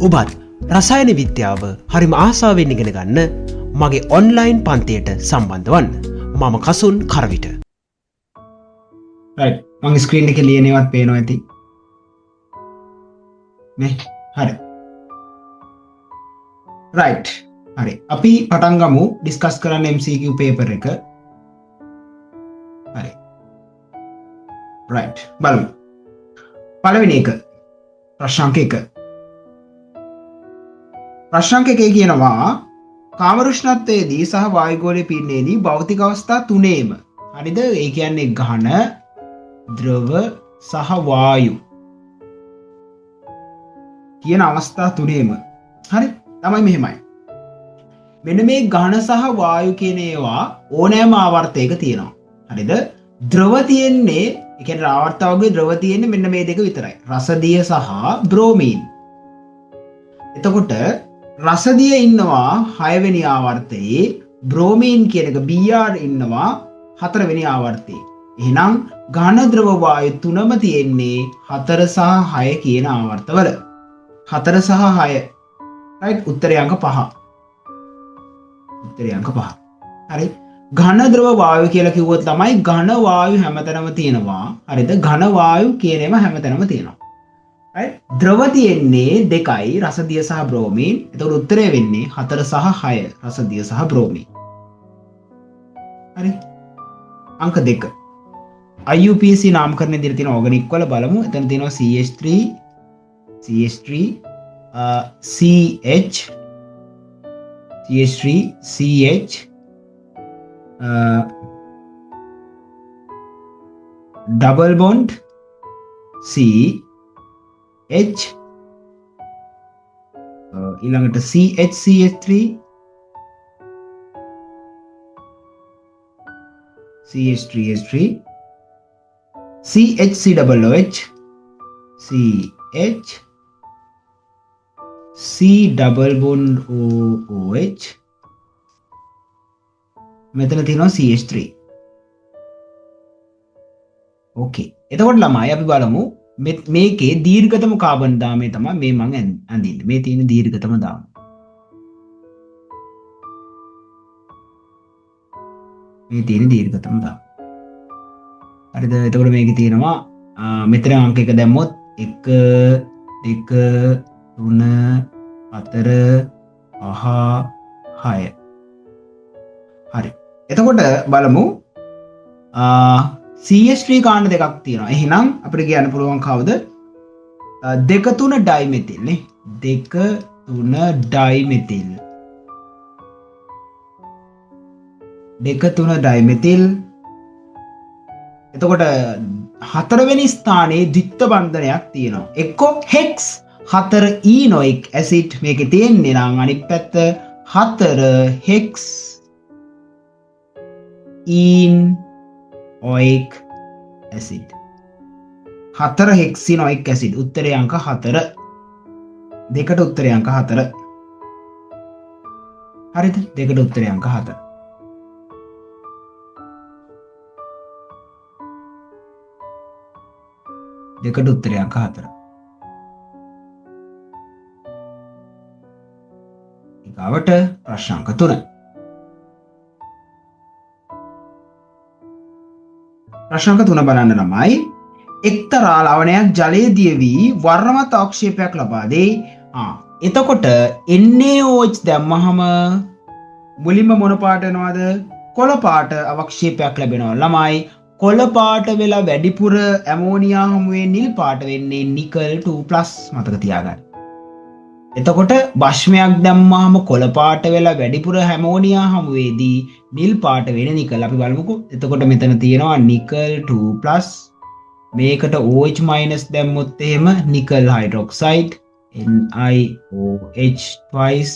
ඔබත් රසායන විද්‍යාව හරිම ආසාවෙන් ඉගෙන ගන්න මගේ ඔන්ලයින් පන්තියට සම්බන්ධ වන්න. මම කසුන් කරවිට. රයිට් මම ස්ක්‍රීන් එකේ ලියනේවත් පේනවා ඇති. නේ හරි. රයිට් හරි. අපි පටන් ගමු ඩිස්කස් කරන්න MCQ පේපර් එක. හරි. රයිට් බලමු. පළවෙනි එක ප්‍රශ්න අංක 1. ප්‍රශ්න අංක 1 කියනවා කාමරුෂ්ණත්වයේදී සහ වායුගෝලීය පීඩනයේදී භෞතික අවස්ථා තුනේම හරිද? ඒ කියන්නේ ඝන, ද්‍රව සහ වායු කියන අවස්ථා තුනේම හරි තමයි මෙහෙමයි. මෙන්න මේ ඝන සහ වායු කියන ඒවා ඕනෑම ආවර්තයක තියෙනවා. හරිද? ද්‍රව තියෙන්නේ ඒ කියන්නේ ආවර්තවගේ ද්‍රව තියෙන්නේ මෙන්න මේ දෙක විතරයි. රසදිය සහ බ්‍රෝමීන්. එතකොට රසදිය ඉන්නවා 6 වෙනි ආවර්තයේ, බ්‍රෝමීන් කියන එක Br ඉන්නවා 4 වෙනි ආවර්තයේ. එහෙනම් ඝන ද්‍රව වායු තුනම තියෙන්නේ 4 සහ 6 කියන ආවර්තවල. 4 සහ 6. රයිට් උත්තරය අංක 5. උත්තරය අංක 5. හරි. ඝන ද්‍රව වායු කියලා කිව්වොත් තමයි ඝන වායු හැමතැනම තියෙනවා. හරිද? ඝන වායු කියන ඒවා හැමතැනම තියෙනවා. right ද්‍රව තියෙන්නේ දෙකයි, රසදිය සහ බ්‍රෝමීන්. එතකොට උත්තරය වෙන්නේ 4 සහ 6 රසදිය සහ බ්‍රෝමීන්. හරි. අංක 2. IUPAC නාමකරණය දීලා තියෙන ඕගනික් වල බලමු. එතන තියෙනවා CH3 CH CH3 CH double bond C H ඊළඟට CH3 CH3 CH CH C double bond OH මෙතන තියෙනවා CH3. ඕකේ. එතකොට ළමයි අපි බලමු මේකේ දීර්ඝතම කාබන් දාමය තමයි මේ මම අඳින්නේ. මේ තියෙන දීර්ඝතම දාම. මේ තියෙන දීර්ඝතම දාම. හරිද? එතකොට මේකේ තියෙනවා මෙතන අංක 1 දැම්මොත් 1 2 3 4 5 6. හරි. එතකොට බලමු CH3 කාණ්ඩ දෙකක් තියෙනවා. එහෙනම් අපිට කියන්න පුළුවන් කවුද? 2 3 ඩයිමෙතිල් නේ. 2 3 ඩයිමෙතිල්. 2 3 ඩයිමෙතිල්. එතකොට 4 වෙනි ස්ථානයේ ද්විත්ව බන්ධනයක් තියෙනවා. එක්කෝ හෙක්ස් 4 ඊනොයික් ඇසිඩ් මේකේ තියෙන්නේ නම් අනිත් පැත්ත 4 හෙක්ස් ඊනොයික් ඇසිඩ්. 4 හෙක්සිනොයික් ඇසිඩ්. උත්තරය අංක 4. දෙකට උත්තරය අංක 4. හරිද? දෙකට උත්තරය අංක 4. දෙකට උත්තරය අංක 4. ඊගාවට ප්‍රශ්න අංක 3. ප්‍රශ්න අංක 3 බලන්න ළමයි. එක්තරා ලවණයක් ජලයේ දිය වී වර්ණවත් අවක්ෂේපයක් ලබා දෙයි. එතකොට NaOH දැම්මහම මුලින්ම මොන පාට වෙනවද? කොළ පාට අවක්ෂේපයක් ලැබෙනවා. ළමයි කොළ පාට වෙලා වැඩිපුර ඇමෝනියා හමුවේ නිල් පාට වෙන්නේ නිකල් 2+ මතක තියාගන්න. එතකොට භස්මයක් දැම්මහම කොළ පාට වෙලා වැඩිපුර ඇමෝනියා හමුවේදී නිල් පාට වෙන නිකල්. අපි බලමුකෝ. එතකොට මෙතන තියෙනවා නිකල් 2+. මේකට OH- දැම්මොත් එහෙම නිකල් හයිඩ්‍රොක්සයිඩ් NiOH twice.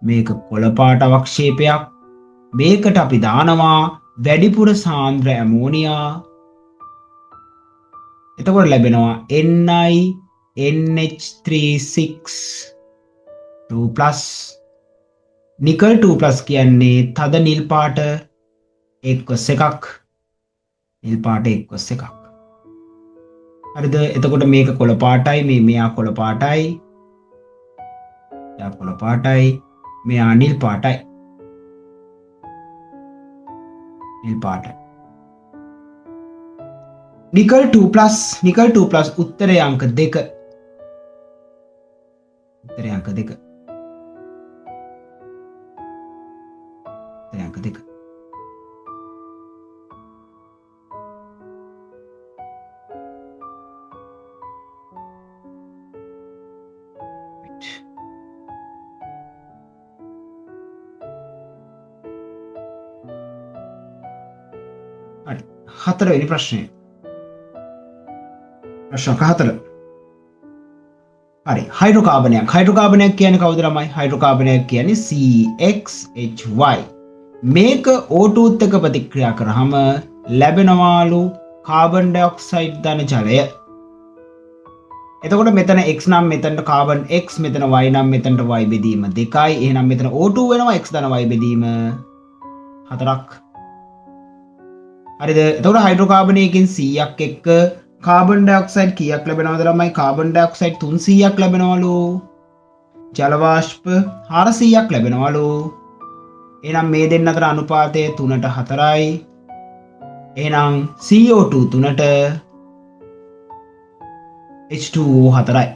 මේක කොළ පාට අවක්ෂේපයක්. මේකට අපි දානවා වැඩිපුර සාන්ද්‍ර ඇමෝනියා. එතකොට ලැබෙනවා NiNH36 2+. නිකල් 2+ කියන්නේ තද නිල් පාට එක්වස් එකක්. නිල් පාට එක්වස් එකක්. හරිද? එතකොට මේක කොළ පාටයි, මෙයා කොළ පාටයි. කොළ පාටයි. මෙයා නිල් පාටයි. නිල් පාටයි. නිකල් 2+ උත්තරේ අංක 2. උත්තරේ අංක 2. උත්තරේ අංක 2. හරි. හතරවෙනි ප්‍රශ්නය. ප්‍රශ්න 4. හරි. හයිඩ්‍රෝකාබනයක් කියන්නේ කවුද ළමයි? හයිඩ්‍රෝකාබනයක් කියන්නේ CXHY. මේක O2 එක්ක ප්‍රතික්‍රියා කරාම ලැබෙනවාලු කාබන් ඩයොක්සයිඩ් ධන ජලය. එතකොට මෙතන X නම් මෙතනට කාබන් X, මෙතන Y නම් මෙතනට Y බෙදීම 2යි. එහෙනම් මෙතන O2 වෙනවා X ධන Y බෙදීම 4ක්. හරිද? එතකොට හයිඩ්‍රෝකාබනයකින් 100ක් එක්ක කාබන් ඩයොක්සයිඩ් කීයක් ලැබෙනවද ළමයි? කාබන් ඩයොක්සයිඩ් 300ක් ලැබෙනවලු. ජල වාෂ්ප 400ක් ලැබෙනවලු. එහෙනම් මේ දෙන්න අතර අනුපාතය 3ට 4යි. එහෙනම් CO2 3ට H2O 4යි.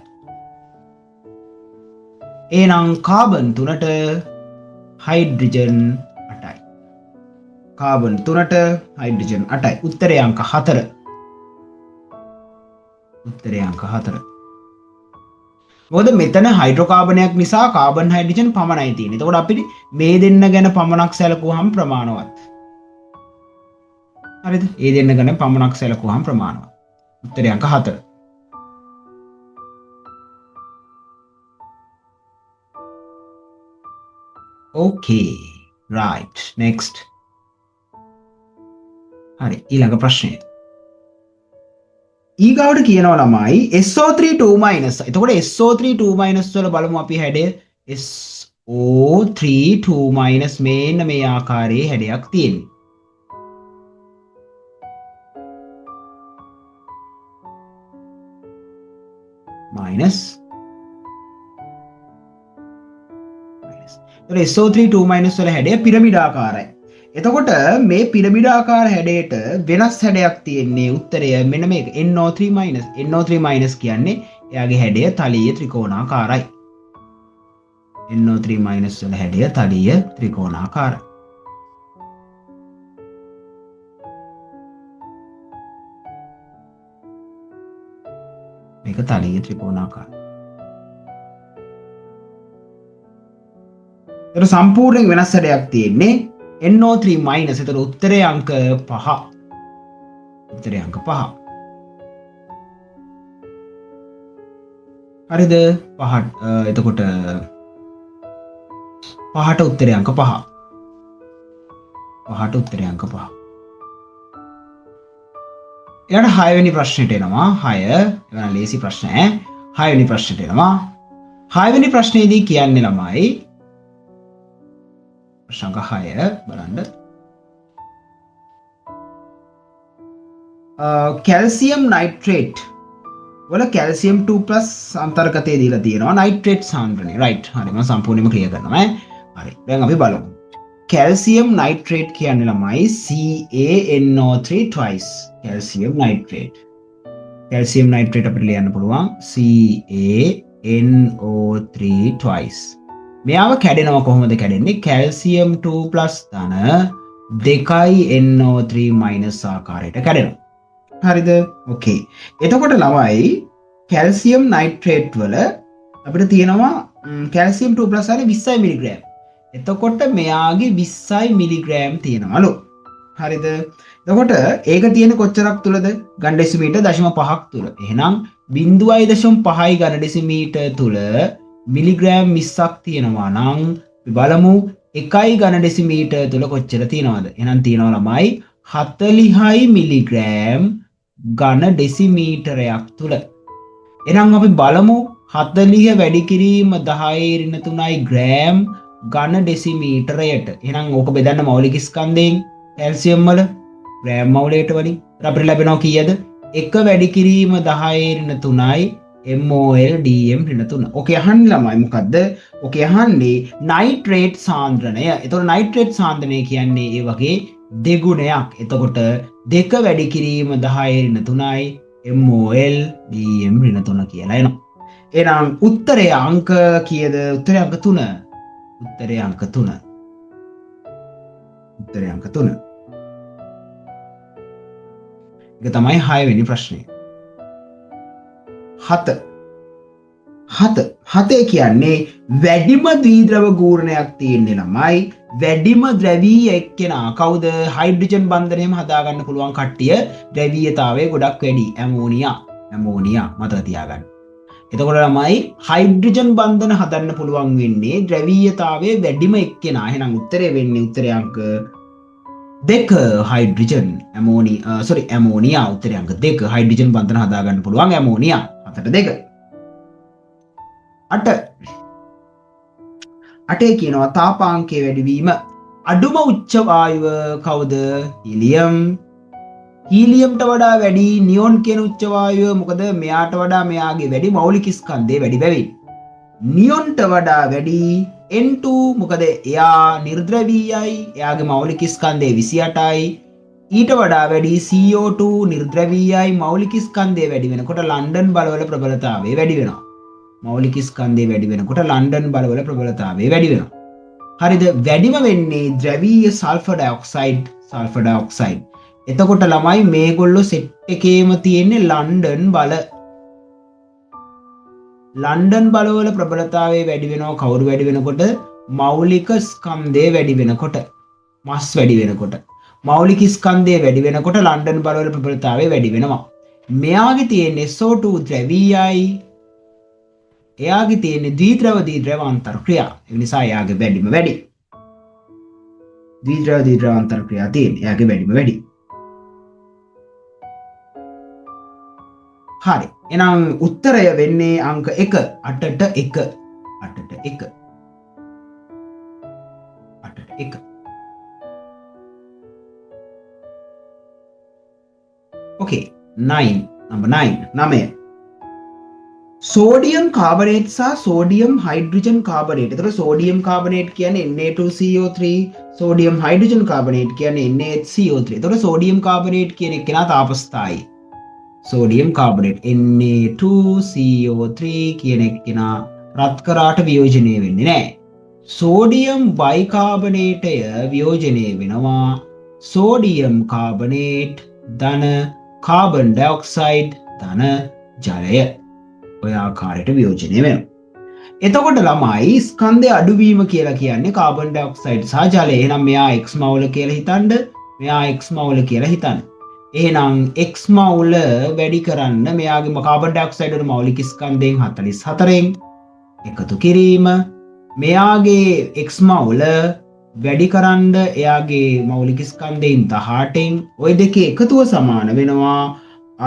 එහෙනම් කාබන් 3ට හයිඩ්‍රජන් 8යි. කාබන් 3ට හයිඩ්‍රජන් 8යි. උත්තරේ අංක 4. උත්තරේ අංක 4. මොකද මෙතන හයිඩ්‍රෝකාබනයක් නිසා කාබන් හයිඩ්‍රජන් පමණයි තියෙන්නේ. එතකොට අපිට මේ දෙන්න ගැන පමණක් සැලකුවාම ප්‍රමාණවත්. හරිද? මේ දෙන්න ගැන පමණක් සැලකුවාම ප්‍රමාණවත්. උත්තරේ අංක 4. Okay, right. Next. හරි ඊළඟ ප්‍රශ්නය. ඊගාවට කියනවා ළමයි SO3 2-. එතකොට SO3 2- වල බලමු අපි හැඩය. SO3 2- මේන්න මේ ආකාරයේ හැඩයක් තියෙනවා. minus. එතකොට SO3 2- වල හැඩය පිරමිඩාකාරයි. එතකොට මේ පිරමිඩාකාර හැඩයට වෙනස් හැඩයක් තියෙන්නේ. උත්තරය මෙන්න මේක NO3-. NO3- කියන්නේ එයාගේ හැඩය තලීය ත්‍රිකෝණාකාරයි. NO3- වල හැඩය තලීය ත්‍රිකෝණාකාරයි. මේක තලීය ත්‍රිකෝණාකාරයි. එතකොට සම්පූර්ණයෙන් වෙනස් හැඩයක් තියෙන්නේ. NO3-. එතකොට උත්තරේ අංක 5. උත්තරේ අංක 5. හරිද? 5. එතකොට 5ට උත්තරේ අංක 5. 5ට උත්තරේ අංක 5. ඊළඟ 6 වෙනි ප්‍රශ්නෙට එනවා. 6 එවන ලේසි ප්‍රශ්න ඈ. 6 වෙනි ප්‍රශ්නෙට එනවා. 6 වෙනි ප්‍රශ්නේදී කියන්නේ ළමයි ප්‍රශ්න 6 බලන්න. කැල්සියම් නයිට්‍රේට් වල කැල්සියම් 2+ අන්තර්ගතයේ දීලා තියෙනවා. නයිට්‍රේට් සාන්ද්‍රණය. රයිට්. හරි මම සම්පූර්ණයෙන්ම ක්ලියර් කරනවා ඈ. හරි. දැන් අපි බලමු. කැල්සියම් නයිට්‍රේට් කියන්නේ ළමයි CaNO3 twice. Calcium nitrate. Calcium nitrate අපිට ලියන්න පුළුවන් CaNO3 twice. මෙයාව කැඩෙනවා කොහොමද කැඩෙන්නේ? කැල්සියම් 2+ ධන 2යි NO3- ආකාරයට කැඩෙනවා. හරිද? ඕකේ. එතකොට ළමයි කැල්සියම් නයිට්‍රේට් වල අපිට තියෙනවා කැල්සියම් 2+ හරි 20 මිලිග්‍රෑම්. එතකොට මෙයාගේ 20 මිලිග්‍රෑම් තියෙනවලු. හරිද? එතකොට ඒක තියෙන කොච්චරක් තුලද? ඝන ඩෙසිමීටර් 0.5ක් තුල. එහෙනම් 0.5 ඝන ඩෙසිමීටර් තුල මිලිග්‍රෑම් 20ක් තියෙනවා නම් බලමු 1 ඝන ඩෙසිමීටර් තුල කොච්චර තියෙනවද? එහෙනම් තියෙනවා ළමයි 40 මිලිග්‍රෑම් ඝන ඩෙසිමීටරයක් තුල. එහෙනම් අපි බලමු 40 වැඩි කිරීම 10⁻³ ග්‍රෑම් ඝන ඩෙසිමීටරයට. එහෙනම් ඕක බෙදන්න මෞලික ස්කන්ධයෙන් කැල්සියම් වල ග්‍රෑම් මවුලයට වලින් අපිට ලැබෙනවා කීයද? 1 වැඩි කිරීම 10⁻³ MOLDM ඍණ 3. ඔකේ අහන්නේ ළමයි මොකද්ද? ඔකේ අහන්නේ නයිට්‍රේට් සාන්ද්‍රණය. එතකොට නයිට්‍රේට් සාන්ද්‍රණය කියන්නේ ඒ වගේ දෙගුණයක්. එතකොට 2 වැඩි කිරීම 10 ඍණ 3යි MOLDM ඍණ 3 කියලා එනවා. එහෙනම් උත්තරයේ අංක කීයද? උත්තරයේ අංක 3. උත්තරයේ අංක 3. උත්තරයේ අංක 3. ඒක තමයි 6 වෙනි ප්‍රශ්නේ. 7 කියන්නේ වැඩිම ද්විද්‍රව ගූර්ණයක් තියෙන්නේ ළමයි. වැඩිම ද්‍රවීය එක්කෙනා කවුද? හයිඩ්‍රජන් බන්ධනයම හදාගන්න පුළුවන් කට්ටිය ද්‍රවීයතාවය ගොඩක් වැඩි. ඇමෝනියා මතක තියාගන්න. එතකොට ළමයි හයිඩ්‍රජන් බන්ධන හදන්න පුළුවන් වෙන්නේ ද්‍රවීයතාවයේ වැඩිම එක්කෙනා. එහෙනම් උත්තරේ වෙන්නේ උත්තරේ අංක 2 හයිඩ්‍රජන් ඇමෝනියා. උත්තරේ අංක 2 හයිඩ්‍රජන් බන්ධන හදාගන්න පුළුවන් ඇමෝනියා. 8 කියනවා තාපාංකයේ වැඩිවීම. අඩුම උච්ච වායුව කවුද? හීලියම්. හීලියම්ට වඩා වැඩි නියොන් කියන උච්ච වායුව. මොකද මෙයාට වඩා මෙයාගේ වැඩි මෞලික ස්කන්ධය වැඩි බැවින්. නියොන්ට වඩා වැඩි N2. මොකද එයා නිර්ද්‍රවීයයි. එයාගේ මෞලික ස්කන්ධය 28යි. ඊට වඩා වැඩි CO2 නිර්ද්‍රවීයයි. මෞලික ස්කන්ධය වැඩි වෙනකොට ලන්ඩන් බලවල ප්‍රබලතාවය වැඩි වෙනවා. මෞලික ස්කන්ධය වැඩි වෙනකොට ලන්ඩන් බලවල ප්‍රබලතාවය වැඩි වෙනවා. හරිද? වැඩිම වෙන්නේ ද්‍රවීය සල්ෆර් ඩයොක්සයිඩ්. එතකොට ළමයි මේගොල්ලෝ සෙට් එකේම තියෙන්නේ ලන්ඩන් බල. ලන්ඩන් බලවල ප්‍රබලතාවය වැඩි වෙනවා. කවුරු වැඩි වෙනකොට? මෞලික ස්කන්ධය වැඩි වෙනකොට. මස් වැඩි වෙනකොට. මෞලික ස්කන්ධය වැඩි වෙනකොට ලන්ඩන් බලවල ප්‍රබලතාවය වැඩි වෙනවා. මෙයාගේ තියෙන්නේ SO2 ද්‍රවීයයි. එයාගේ තියෙන්නේ ද්විද්‍රව අන්තර්ක්‍රියා. ඒ නිසා එයාගේ වැඩිම වැඩි. ද්විද්‍රව අන්තර්ක්‍රියා තියෙන්නේ. එයාගේ වැඩිම වැඩි. හරි. එහෙනම් උත්තරය වෙන්නේ අංක 1 8ට 1. 8ට 1. 8ට 1. Okay, 9. Number 9. සෝඩියම් කාබනේට් සහ සෝඩියම් හයිඩ්‍රජන් කාබනේට්. එතකොට සෝඩියම් කාබනේට් කියන්නේ Na2CO3, සෝඩියම් හයිඩ්‍රජන් කාබනේට් කියන්නේ NaHCO3. එතකොට සෝඩියම් කාබනේට් කියන එකේනා තාපස්ථායි. සෝඩියම් කාබනේට් Na2CO3 කියන එකේනා රත් කරාට වියෝජනය වෙන්නේ නැහැ. සෝඩියම් බයිකාබනේටය වියෝජනය වෙනවා සෝඩියම් කාබනේට් ධන කාබන් ඩයොක්සයිඩ් ධන ජලය. ඔය ආකාරයට වියෝජනය වෙනවා. එතකොට ළමයි ස්කන්ධය අඩුවීම කියලා කියන්නේ කාබන් ඩයොක්සයිඩ් සහ ජලය. එහෙනම් මෙයා X මවුල කියලා හිතන්න. මෙයා X මවුල කියලා හිතන්න. එහෙනම් X මවුල වැඩි කරන්න මෙයාගේ කාබන් ඩයොක්සයිඩ් වල මෞලික ස්කන්ධයෙන් 44න් එකතු කිරීම මෙයාගේ X මවුල වැඩි කරන්න එයාගේ මෞලික ස්කන්ධයෙන් 18න් ওই දෙකේ එකතුව සමාන වෙනවා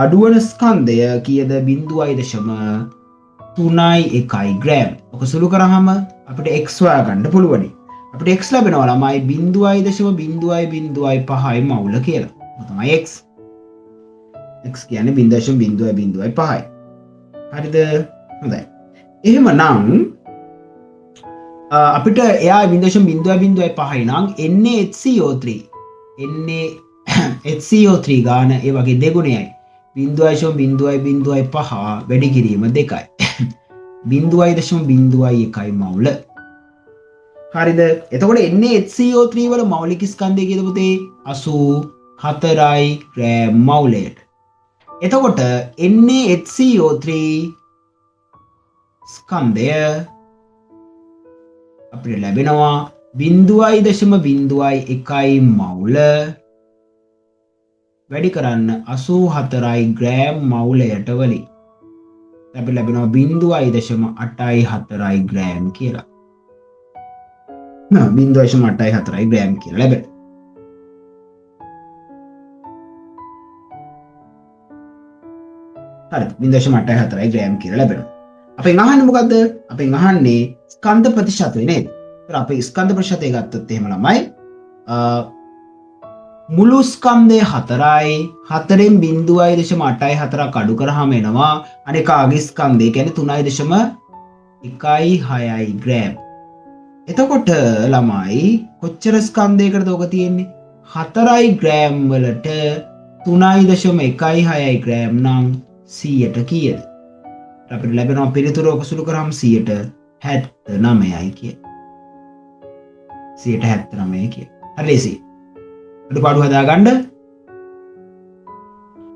අඩුවන ස්කන්ධය කීයද 0.31 ග්‍රෑම්. ඔක සුළු කරාම අපිට x හොයාගන්න පුළුවනි. අපිට x ලැබෙනවා ළමයි 0.005යි මවුල කියලා. ඔක තමයි x. x කියන්නේ 0.005යි. හරිද? හොඳයි. එහෙමනම් අපිට එයා 0.005යි නම් NaHCO3 ගාන ඒ වගේ දෙගුණයයි. 0.005 වැඩි කිරීම 2යි. 0.01 මවුල. හරිද? එතකොට NaHCO3 වල මෞලික ස්කන්ධය කීයද පුතේ? 84යි ග්‍රෑම් මවුලයට. එතකොට NaHCO3 ස්කන්ධය අපිට ලැබෙනවා 0.01 මවුල වැඩි කරන්න 84යි ග්‍රෑම් මවුලයට වලින් අපිට ලැබෙනවා 0.84යි ග්‍රෑම් කියලා. 0.84යි ග්‍රෑම් කියලා ලැබෙනවා. හරිද? 0.84යි ග්‍රෑම් කියලා ලැබෙනවා. අපෙන් අහන්නේ මොකද්ද? අපෙන් අහන්නේ ස්කන්ධ ප්‍රතිශතය නේද? ඒත් අපි ස්කන්ධ ප්‍රතිශතය ගත්තොත් එහෙම ළමයි මුළු ස්කන්ධය 4යි 4න් 0.84ක් අඩු කරාම එනවා අනිකාගේ ස්කන්ධය කියන්නේ 3.16යි ග්‍රෑම්. එතකොට ළමයි කොච්චර ස්කන්ධයකටද ඔක තියෙන්නේ? 4යි ග්‍රෑම් වලට 3.16යි ග්‍රෑම් නම් 100ට කීයද? අපිට ලැබෙනවා පිළිතුර ඔක සුළු කරාම 179යි කිය. 179 කිය. හරි ලේසි. අඩුපාඩු හදාගන්න.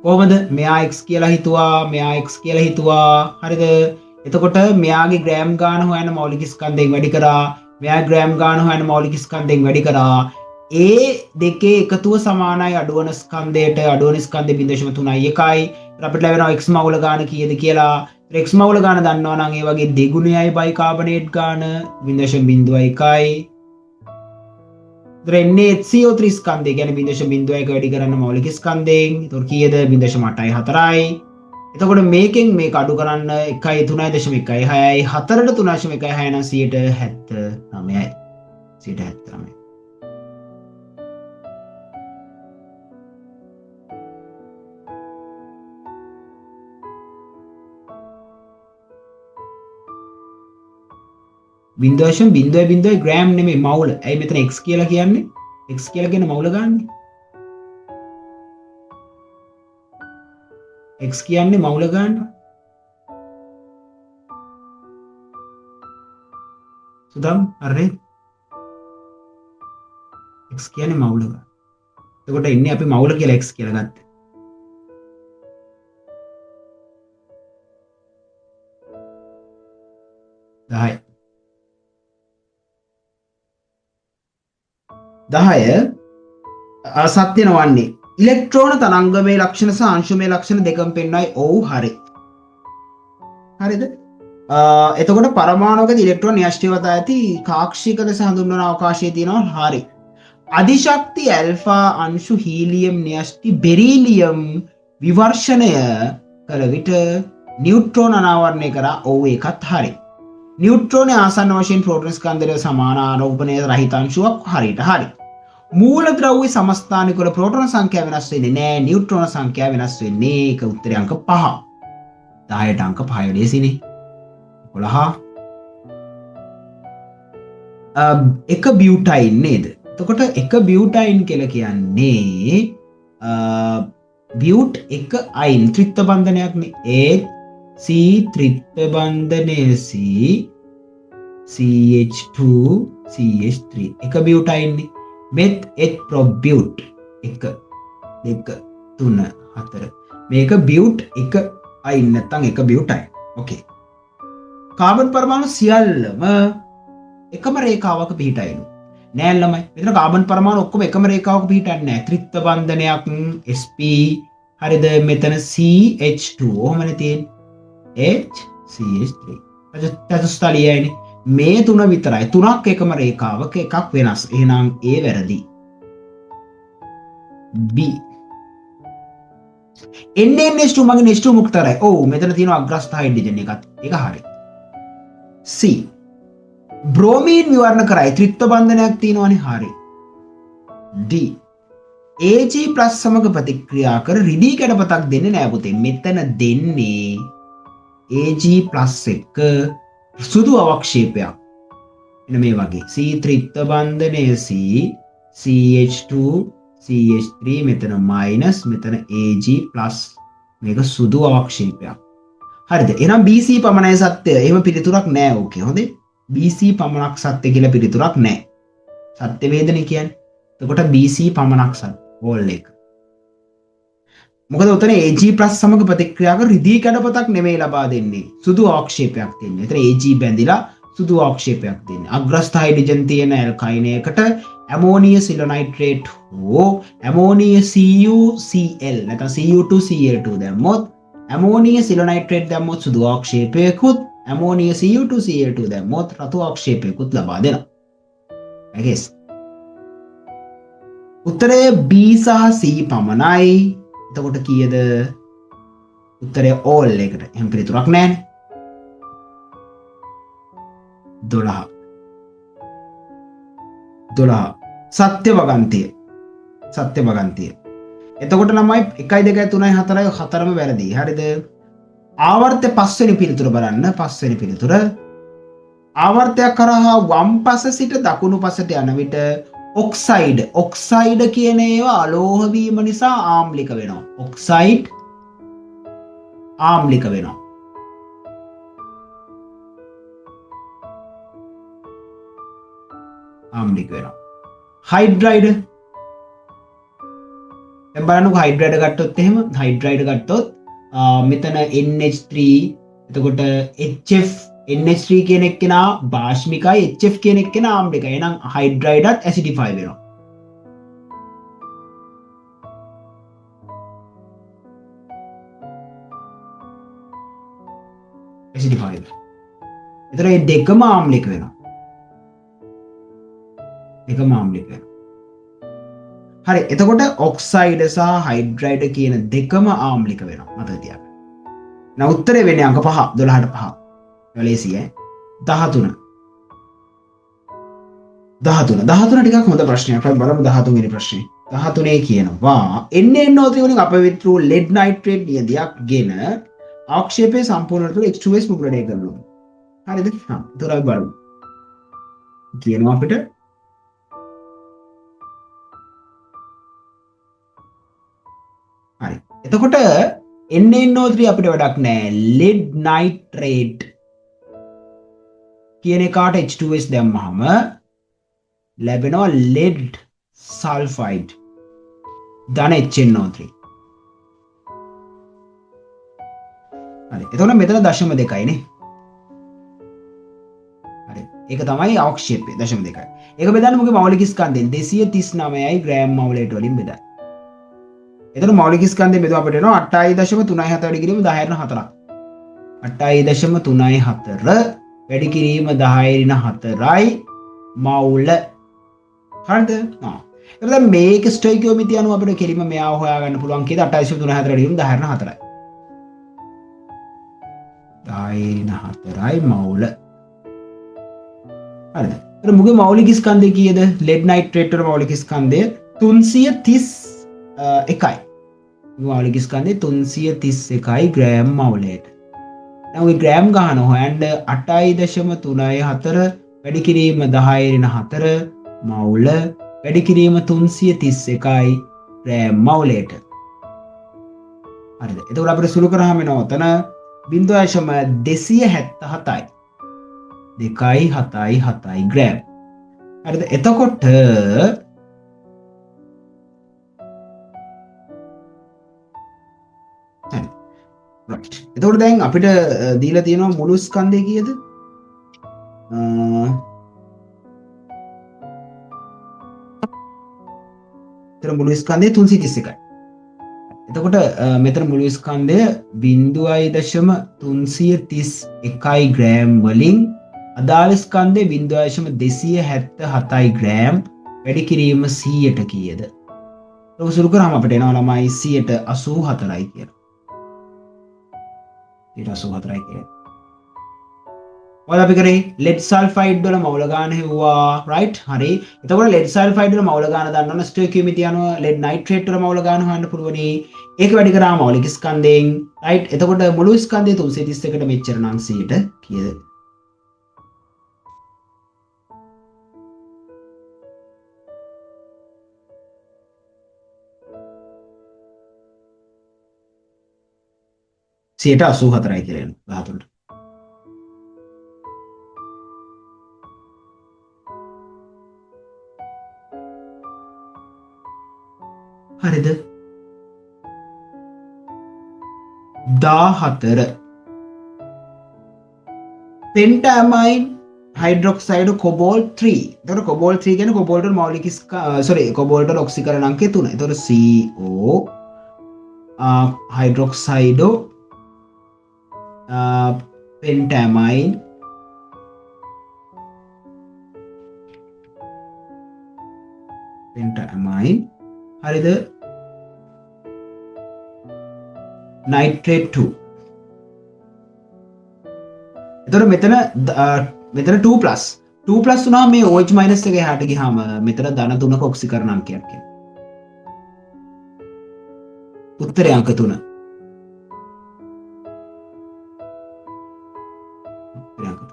කොහොමද? මෙයා x කියලා හිතුවා, මෙයා x කියලා හිතුවා. හරිද? එතකොට මෙයාගේ ග්‍රෑම් ගාන හොයන මෞලික ස්කන්ධයෙන් වැඩි කරා, මෙයා ග්‍රෑම් ගාන හොයන මෞලික ස්කන්ධයෙන් වැඩි කරා. ඒ දෙකේ එකතුව සමානයි අඩුවන ස්කන්ධයට. අඩුවන ස්කන්ධේ 0.31යි. අපිට ලැබෙනවා x මවුල ගාන කීයද කියලා. x මවුල ගාන දන්නවා නම් ඒ වගේ දෙගුණයයි බයිකාබනේට් ගාන 0.01යි. දෙන්නේ CO3 ස්කන්ධය කියන්නේ 0.01 වැඩි කරන්න මෞලික ස්කන්ධයෙන්. ඒතකොට කීයද? 0.84යි. එතකොට මේකෙන් මේක අඩු කරන්න 1යි 3.16යි 4ට 3.16 නම් 179යි. 179. බින්දුවයි ග්‍රෑම් නෙමෙයි මවුල. ඇයි මෙතන x කියලා කියන්නේ? x කියලා කියන මවුල ගන්න. x කියන්නේ මවුල ගන්න. සුදම් හරි. x කියන්නේ මවුල ගන්න. එතකොට ඉන්නේ අපි මවුල කියලා x කියලා ගත්තේ. දහය සත්‍ය නොවන්නේ ඉලෙක්ට්‍රෝන තරංගමය ලක්ෂණ සහ අංශුමය ලක්ෂණ දෙකම පෙන්වයි. ඔව් හරි. හරිද? එතකොට පරමාණුක ඉලෙක්ට්‍රෝන න්‍යෂ්ටිවත ඇති කාක්ෂික ලෙස හඳුන්වන අවකාශයේ තියෙනවා. හරි. අධිශක්ති ඇල්ෆා අංශු හීලියම් න්‍යෂ්ටි බෙරීලියම් විවර්ෂණය කළ විට නියුට්‍රෝන අනාවරණය කරා. ඔව් ඒකත් හරි. නියුට්‍රෝන ආසන්න වශයෙන් ප්‍රෝටෝන ස්කන්ධයට සමාන ආරෝපණය රහිත අංශුවක්. හරියට හරි. මූලද්‍රව්‍ය සමස්ථානික වල ප්‍රෝටෝන සංඛ්‍යාව වෙනස් වෙන්නේ නැහැ. නියුට්‍රෝන සංඛ්‍යාව වෙනස් වෙන්නේ. ඒක උත්තරේ අංක 5. 10ට අංක 5 ලේසිනේ. 11 එක බියුටයින් නේද? එතකොට එක බියුටයින් කියලා කියන්නේ බියුට් එක අයින් ත්‍රිත්ව බන්ධනයක් නේ. C ත්‍රිත්ව බන්ධනය C CH2 CH3 එක බියුටයින් නේ. මෙත් එත් ප්‍රොබියුට් 1 2 3 4 මේක බියුට් එක අයින් නැත්නම් එක බියුටයින්. ඕකේ. කාබන් පරමාණු සියල්ලම එකම රේඛාවක පිහිටයිලු. නෑ ළමයි. මෙතන කාබන් පරමාණු ඔක්කොම එකම රේඛාවක පිහිටන්නේ නෑ. ත්‍රිත්ව බන්ධනයක් sp හරිද? මෙතන CH2 ඔහමනේ තියෙන්නේ. HCH3. චතුස්තලියයිනේ. මේ තුන විතරයි. තුනක් එකම රේඛාවක එකක් වෙනස්. එහෙනම් A වැරදි. B NH2 මගේ H2 මුක්තරයි. ඔව් මෙතන තියෙනවා අග්‍රස්ථ හයිඩ්‍රජන් එකක්. ඒක හරි. C බ්‍රෝමීන් විවරණ කරයි ත්‍රිත්ව බන්ධනයක් තියෙනවනේ. හරි. D Ag+ සමග ප්‍රතික්‍රියා කර රිදී කැඩපතක් දෙන්නේ නෑ පුතේ. මෙතන දෙන්නේ Ag+ එක සුදු අවක්ෂේපයක්. එන මේ වගේ C ත්‍රිත්ව බන්ධනය C CH2 CH3 මෙතන මයිනස් මෙතන Ag+ මේක සුදු අවක්ෂේපයක්. හරිද? එහෙනම් BC පමණයි සත්‍ය. එහෙම පිළිතුරක් නෑ. ඕකේ හොඳේ. BC පමණක් සත්‍ය කියලා පිළිතුරක් නෑ. සත්‍ය වේදනේ කියන්නේ. එතකොට BC පමණක් සත්‍ය. ඕල් එක. මොකද උතන Ag+ සමග ප්‍රතික්‍රියා කර රිදී කැඩපතක් නෙමෙයි ලබා දෙන්නේ. සුදු අවක්ෂේපයක් දෙන්නේ. ඒතර Ag බැඳිලා සුදු අවක්ෂේපයක් දෙන්නේ. අග්‍රස්ථ හයිඩ්‍රජන් තියෙන ඇල්කයිනයකට ඇමෝනිය සිලොනයිට්‍රේට් හෝ ඇමෝනිය CuCl නැත්නම් Cu2Cl2 දැම්මොත් ඇමෝනිය සිලොනයිට්‍රේට් දැම්මොත් සුදු අවක්ෂේපයකුත් ඇමෝනිය Cu2Cl2 දැම්මොත් රතු අවක්ෂේපයකුත් ලබා දෙනවා. I guess. උත්තරය B සහ C පමණයි. එතකොට කීයද? උත්තරය ඕල් එකට. එහෙම පිළිතුරක් නැහැ. 12 සත්‍ය වගන්තිය. සත්‍ය භගන්තිය. එතකොට ළමයි 1 2 3 4 හතරම වැරදි. හරිද? ආවර්තය 5 වෙනි පිළිතුර බලන්න. 5 වෙනි පිළිතුර. ආවර්තයක් කරහා වම් පස සිට දකුණු පසට යන විට ඔක්සයිඩ් කියන ඒවා අලෝහ වීම නිසා ආම්ලික වෙනවා. ඔක්සයිඩ් ආම්ලික වෙනවා. ආම්ලික වෙනවා. හයිඩ්‍රයිඩ් දැන් බලන්නකො හයිඩ්‍රයිඩ් ගත්තොත් එහෙම හයිඩ්‍රයිඩ් ගත්තොත් මෙතන NH3 එතකොට HF NH3 කියන එක්කෙනා භාෂ්මිකයි HF කියන එක්කෙනා ආම්ලිකයි. එහෙනම් හයිඩ්‍රයිඩත් ඇසිඩිෆයි වෙනවා. ඇසිඩිෆයි වෙනවා. එතකොට මේ දෙකම ආම්ලික වෙනවා. දෙකම ආම්ලික වෙනවා. හරි එතකොට ඔක්සයිඩ් සහ හයිඩ්‍රයිඩ් කියන දෙකම ආම්ලික වෙනවා මතක තියාගන්න. now උත්තරේ වෙන්නේ අංක 5 12ට 5. ලේසි ඈ 13 ටිකක් හොඳ ප්‍රශ්නයක්. අපි බලමු 13 වෙනි ප්‍රශ්නේ. 13 කියනවා NaNO3 වලින් අපවිත්‍ර වූ lead nitrate නියදයක් ගෙන ආක්ෂේපයේ සම්පූර්ණ තුළ H2S මුග්‍රණය කරනවා. හරිද? හා ඒතර අපි බලමු. කියනවා අපිට හරි. එතකොට NaNO3 අපිට වැඩක් නෑ. lead nitrate කියන එකට H2S දැම්මහම ලැබෙනවා lead sulfide ධන HNO3. හරි. එතකොට මෙතන 0.2 නේ. හරි. ඒක තමයි අවක්ෂේපය 0.2. ඒක බෙදන්න මොකද මෞලික ස්කන්ධෙන් 239යි ග්‍රෑම් මවුලේට වලින් බෙදන්න. එතන මෞලික ස්කන්ධයෙන් බෙදුවා අපිට එනවා 8.37 වැඩි කිරීම 10/4. 8.34 වැඩි කිරීම 10/4යි මවුල. හරිද? ඒක දැන් මේක ස්ටොයිකියෝමෙට්‍රි අනුව අපිට කෙලිම මෙයාව හොයාගන්න පුළුවන් කීයද 8.34 වැඩි කිරීම 10/4යි. 10/4යි මවුල. හරිද? එතන මුගේ මෞලික ස්කන්ධය කීයද? lead nitrate වල මෞලික ස්කන්ධය 331යි. මෞලික ස්කන්ධය 331යි ග්‍රෑම් මවුලේට. දැන් ඔය ග්‍රෑම් ගන්න හොයන්න 8.34 වැඩි කිරීම 10/4 මවුල වැඩි කිරීම 331යි ග්‍රෑම් මවුලේට. හරිද? එතකොට අපිට සුළු කරාම එනවා උතන 0.277යි. 2.77යි ග්‍රෑම්. හරිද? එතකොට right. එතකොට දැන් අපිට දීලා තියෙනවා මුළු ස්කන්ධය කීයද? එතන මුළු ස්කන්ධය 331යි. එතකොට මෙතන මුළු ස්කන්ධය 0.331යි ග්‍රෑම් වලින් අදාළ ස්කන්ධය 0.277යි ග්‍රෑම් වැඩි කිරීම 100ට කීයද? ඒක සුළු කරාම අපිට එනවා ළමයි 184යි කියලා. 184යි කියලා. ඔයාලා අපි කරේ lead sulfide වල මවුල ගාන හෙව්වා right හරි. එතකොට lead sulfide වල මවුල ගාන දන්නවනේ ස්ටොයිකියෝමෙට්‍රි අනුව lead nitrate වල මවුල ගාන හොයන්න පුළුවනි. ඒක වැඩි කරාම මෞලික ස්කන්ධයෙන් right. එතකොට මුළු ස්කන්ධය 331ට මෙච්චර නම් 100ට කීයද? සියට 84යි කියලා එනවා 13ට. හරිද? 14 pentamine hydroxide cobalt 3. එතකොට cobalt 3 කියන්නේ cobalt වල මෞලික cobalt වල ඔක්සිකරණ අංකය 3. එතකොට CO hydroxide pentamine හරිද? nitrate 2. එතකොට මෙතන 2 plus වුණාම මේ OH minus එක එහාට ගියාම මෙතන ධන 3ක ඔක්සිකරණ අංකයක් එනවා. උත්තරේ අංක 3. උත්තරේ අංක 3.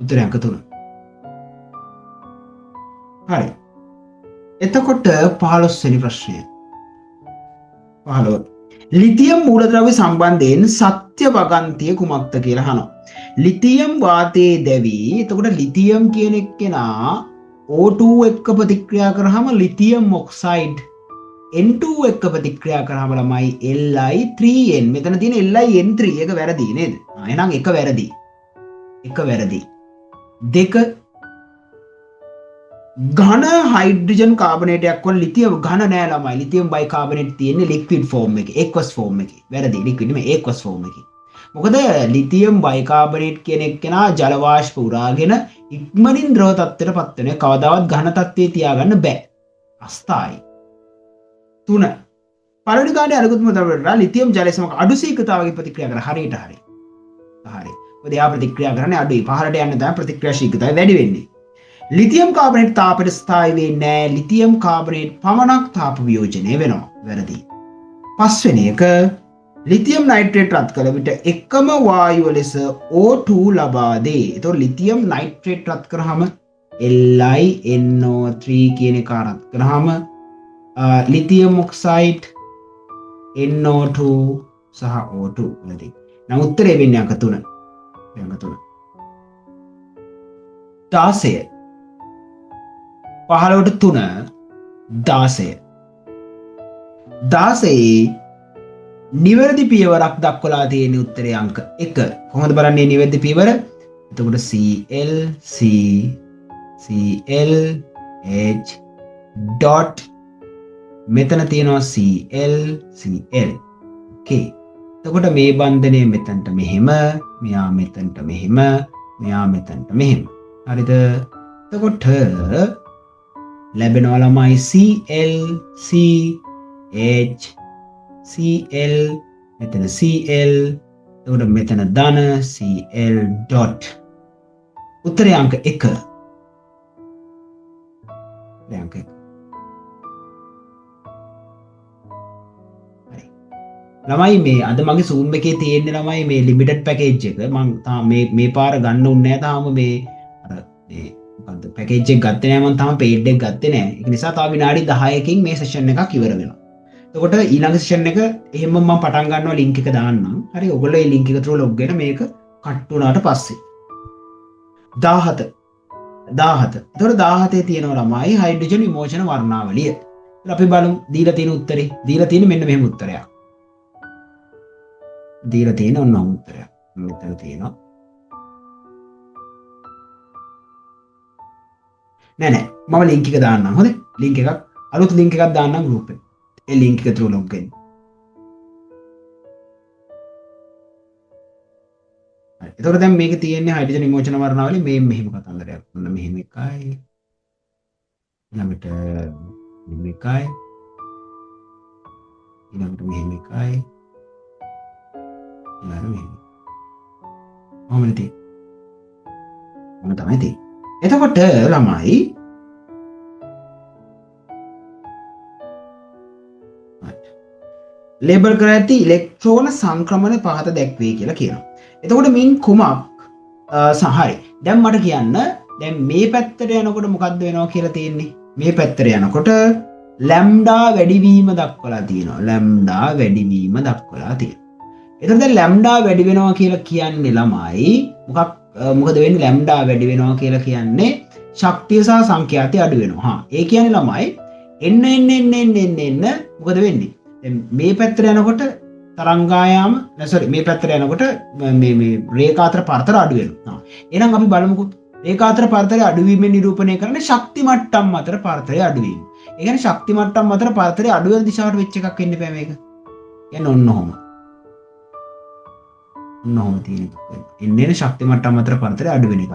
උත්තරේ අංක 3. හරි. එතකොට 15 වෙනි ප්‍රශ්නය. 15. ලිතියම් මූලද්‍රව්‍ය සම්බන්ධයෙන් සත්‍ය වගන්තිය කුමක්ද කියලා අහනවා. ලිතියම් වාතයේ දැවි. එතකොට ලිතියම් කියන එක්කෙනා O2 එක්ක ප්‍රතික්‍රියා කරාම ලිතියම් ඔක්සයිඩ් N2 එක්ක ප්‍රතික්‍රියා කරාම ළමයි Li3n. මෙතන තියෙන Lin3 එක වැරදි නේද? එහෙනම් එක වැරදි. එක වැරදි. දෙක ඝන හයිඩ්‍රජන් කාබනේටයක් වල ලිතියම් ඝන නෑ ළමයි. ලිතියම් බයිකාබනේට් තියෙන්නේ ලික්විඩ් ෆෝම් එකේ, ඒක්වස් ෆෝම් එකේ. වැරදි. ලික්විඩ් නෙමෙයි ඒක්වස් ෆෝම් එකේ. මොකද ලිතියම් බයිකාබනේට් කියන එක්කෙනා ජල වාෂ්ප උරාගෙන ඉක්මනින් ද්‍රව තත්ත්වයට පත් වෙනවා. කවදාවත් ඝන තත්ත්වයේ තියාගන්න බෑ. අස්ථායි. 3 පළවෙනි කාණ්ඩයේ අනුගතම ද්‍රවවලට ලිතියම් ජලය සමග අඩු සීඝ්‍රතාවකින් ප්‍රතික්‍රියා කරන හරියට හරි. හරි. මොකද එයා ප්‍රතික්‍රියා කරන්නේ අඩුයි. පහළට යන්න තමයි ප්‍රතික්‍රියා ශීඝ්‍රතාවය වැඩි වෙන්නේ. ලිතියම් කාබනේට් තාපයට ස්ථායී වෙන්නේ නැහැ. ලිතියම් කාබනේට් පමණක් තාප වියෝජනය වෙනවා. වැරදි. පස්වෙනි එක ලිතියම් නයිට්‍රේට් රත් කළ විට එකම වායුව ලෙස O2 ලබා දේ. ඒතකොට ලිතියම් නයිට්‍රේට් රත් කරාම LiNO3 කියන එක රත් කරාම ලිතියම් ඔක්සයිඩ් NO2 සහ O2 වැරදි. නම් උත්තරේ වෙන්නේ අංක 3. අංක 3. 16 15ට 3 16 නිවැරදි පියවරක් දක්වලා තියෙන උත්තරේ අංක 1. කොහොමද බලන්නේ නිවැරදි පියවර? එතකොට Cl H dot මෙතන තියෙනවා Cl. okay. එතකොට මේ බන්ධනය මෙතනට මෙහෙම, මෙයා මෙතනට මෙහෙම, මෙයා මෙතනට මෙහෙම. හරිද? එතකොට ලැබෙනවා ළමයි Cl මෙතන Cl. එතකොට මෙතන ධන Cl dot. උත්තරේ අංක 1. අංක 1. ළමයි මේ අද මගේ Zoom එකේ තියෙන්නේ ළමයි මේ ලිමිටඩ් පැකේජ් එක. මම තාම මේ පාර ගන්න උන්නේ නැහැ තාම මේ අර මේ මොකද්ද පැකේජ් එක ගත්තේ නැහැ. මම තාම පේඩ් එක ගත්තේ නැහැ. ඒක නිසා තව විනාඩි 10කින් මේ සෙෂන් එකක් ඉවර වෙනවා. එතකොට ඊළඟ සෙෂන් එක එහෙම මම පටන් ගන්නවා ලින්ක් එක දාන්නම්. හරි ඔයගොල්ලෝ මේ ලින්ක් එක through log වෙන මේක කට් වුණාට පස්සේ 17. එතකොට 17 තියෙනවා ළමයි හයිඩ්‍රජන් විමෝචන වර්ණාවලිය. අපි බලමු දීලා තියෙන උත්තරේ. දීලා තියෙන්නේ මෙන්න මෙහෙම උත්තරයක්. දීලා තියෙන ඔන්න උත්තරයක්. මෙතන තියෙනවා. නෑ මම ලින්ක් එක දාන්නම්. හොඳේ. ලින්ක් එකක් අලුත් ලින්ක් එකක් දාන්නම් group එකේ. ඒ ලින්ක් එක through log වෙන්න. හරි. එතකොට දැන් මේකේ තියෙන්නේ හයිඩ්‍රජන් විමෝචන වර්ණාවලිය මේ මෙහෙම කතන්දරයක්. ඔන්න මෙහෙම එකයි. ඊළඟට මෙහෙම එකයි. ඊළඟට මෙහෙම එකයි. තමයි. එතකොට ළමයි ලේබල් කර ඇති ඉලෙක්ට්‍රෝන සංක්‍රමණ පහත දැක්වේ කියලා කියනවා. එතකොට මින් කුමක් සහරි. දැන් මට කියන්න දැන් මේ පැත්තට යනකොට මොකද්ද වෙනවා කියලා තියෙන්නේ? මේ පැත්තට යනකොට ලැම්ඩා වැඩිවීම දක්වලා තියෙනවා. ලැම්ඩා වැඩිවීම දක්වලා තියෙනවා. එතකොට දැන් ලැම්ඩා වැඩි වෙනවා කියලා කියන්නේ ළමයි මොකද වෙන්නේ? ලැම්ඩා වැඩි වෙනවා කියලා කියන්නේ ශක්තිය සහ සංඛ්‍යාතය අඩු වෙනවා. හා ඒ කියන්නේ ළමයි එන්න මොකද වෙන්නේ? දැන් මේ පැත්තට යනකොට තරංගායාම මේ පැත්තට යනකොට මේ රේඛාතර පරතර අඩු වෙනවා. එහෙනම් අපි බලමුකෝ රේඛාතර පරතරය අඩුවීමෙන් නිරූපණය කරන්නේ ශක්ති මට්ටම් අතර පරතරය අඩුවීම. ඒ කියන්නේ ශක්ති මට්ටම් අතර පරතරය අඩු වෙන දිශාවට වෙච්ච එකක් වෙන්න බෑ මේක. කියන්නේ ඔන්න ඔහොම. ඔන්න තියෙන එක. එන්නේ ශක්ති මට්ටම් අතර පරතරය අඩු වෙන එක.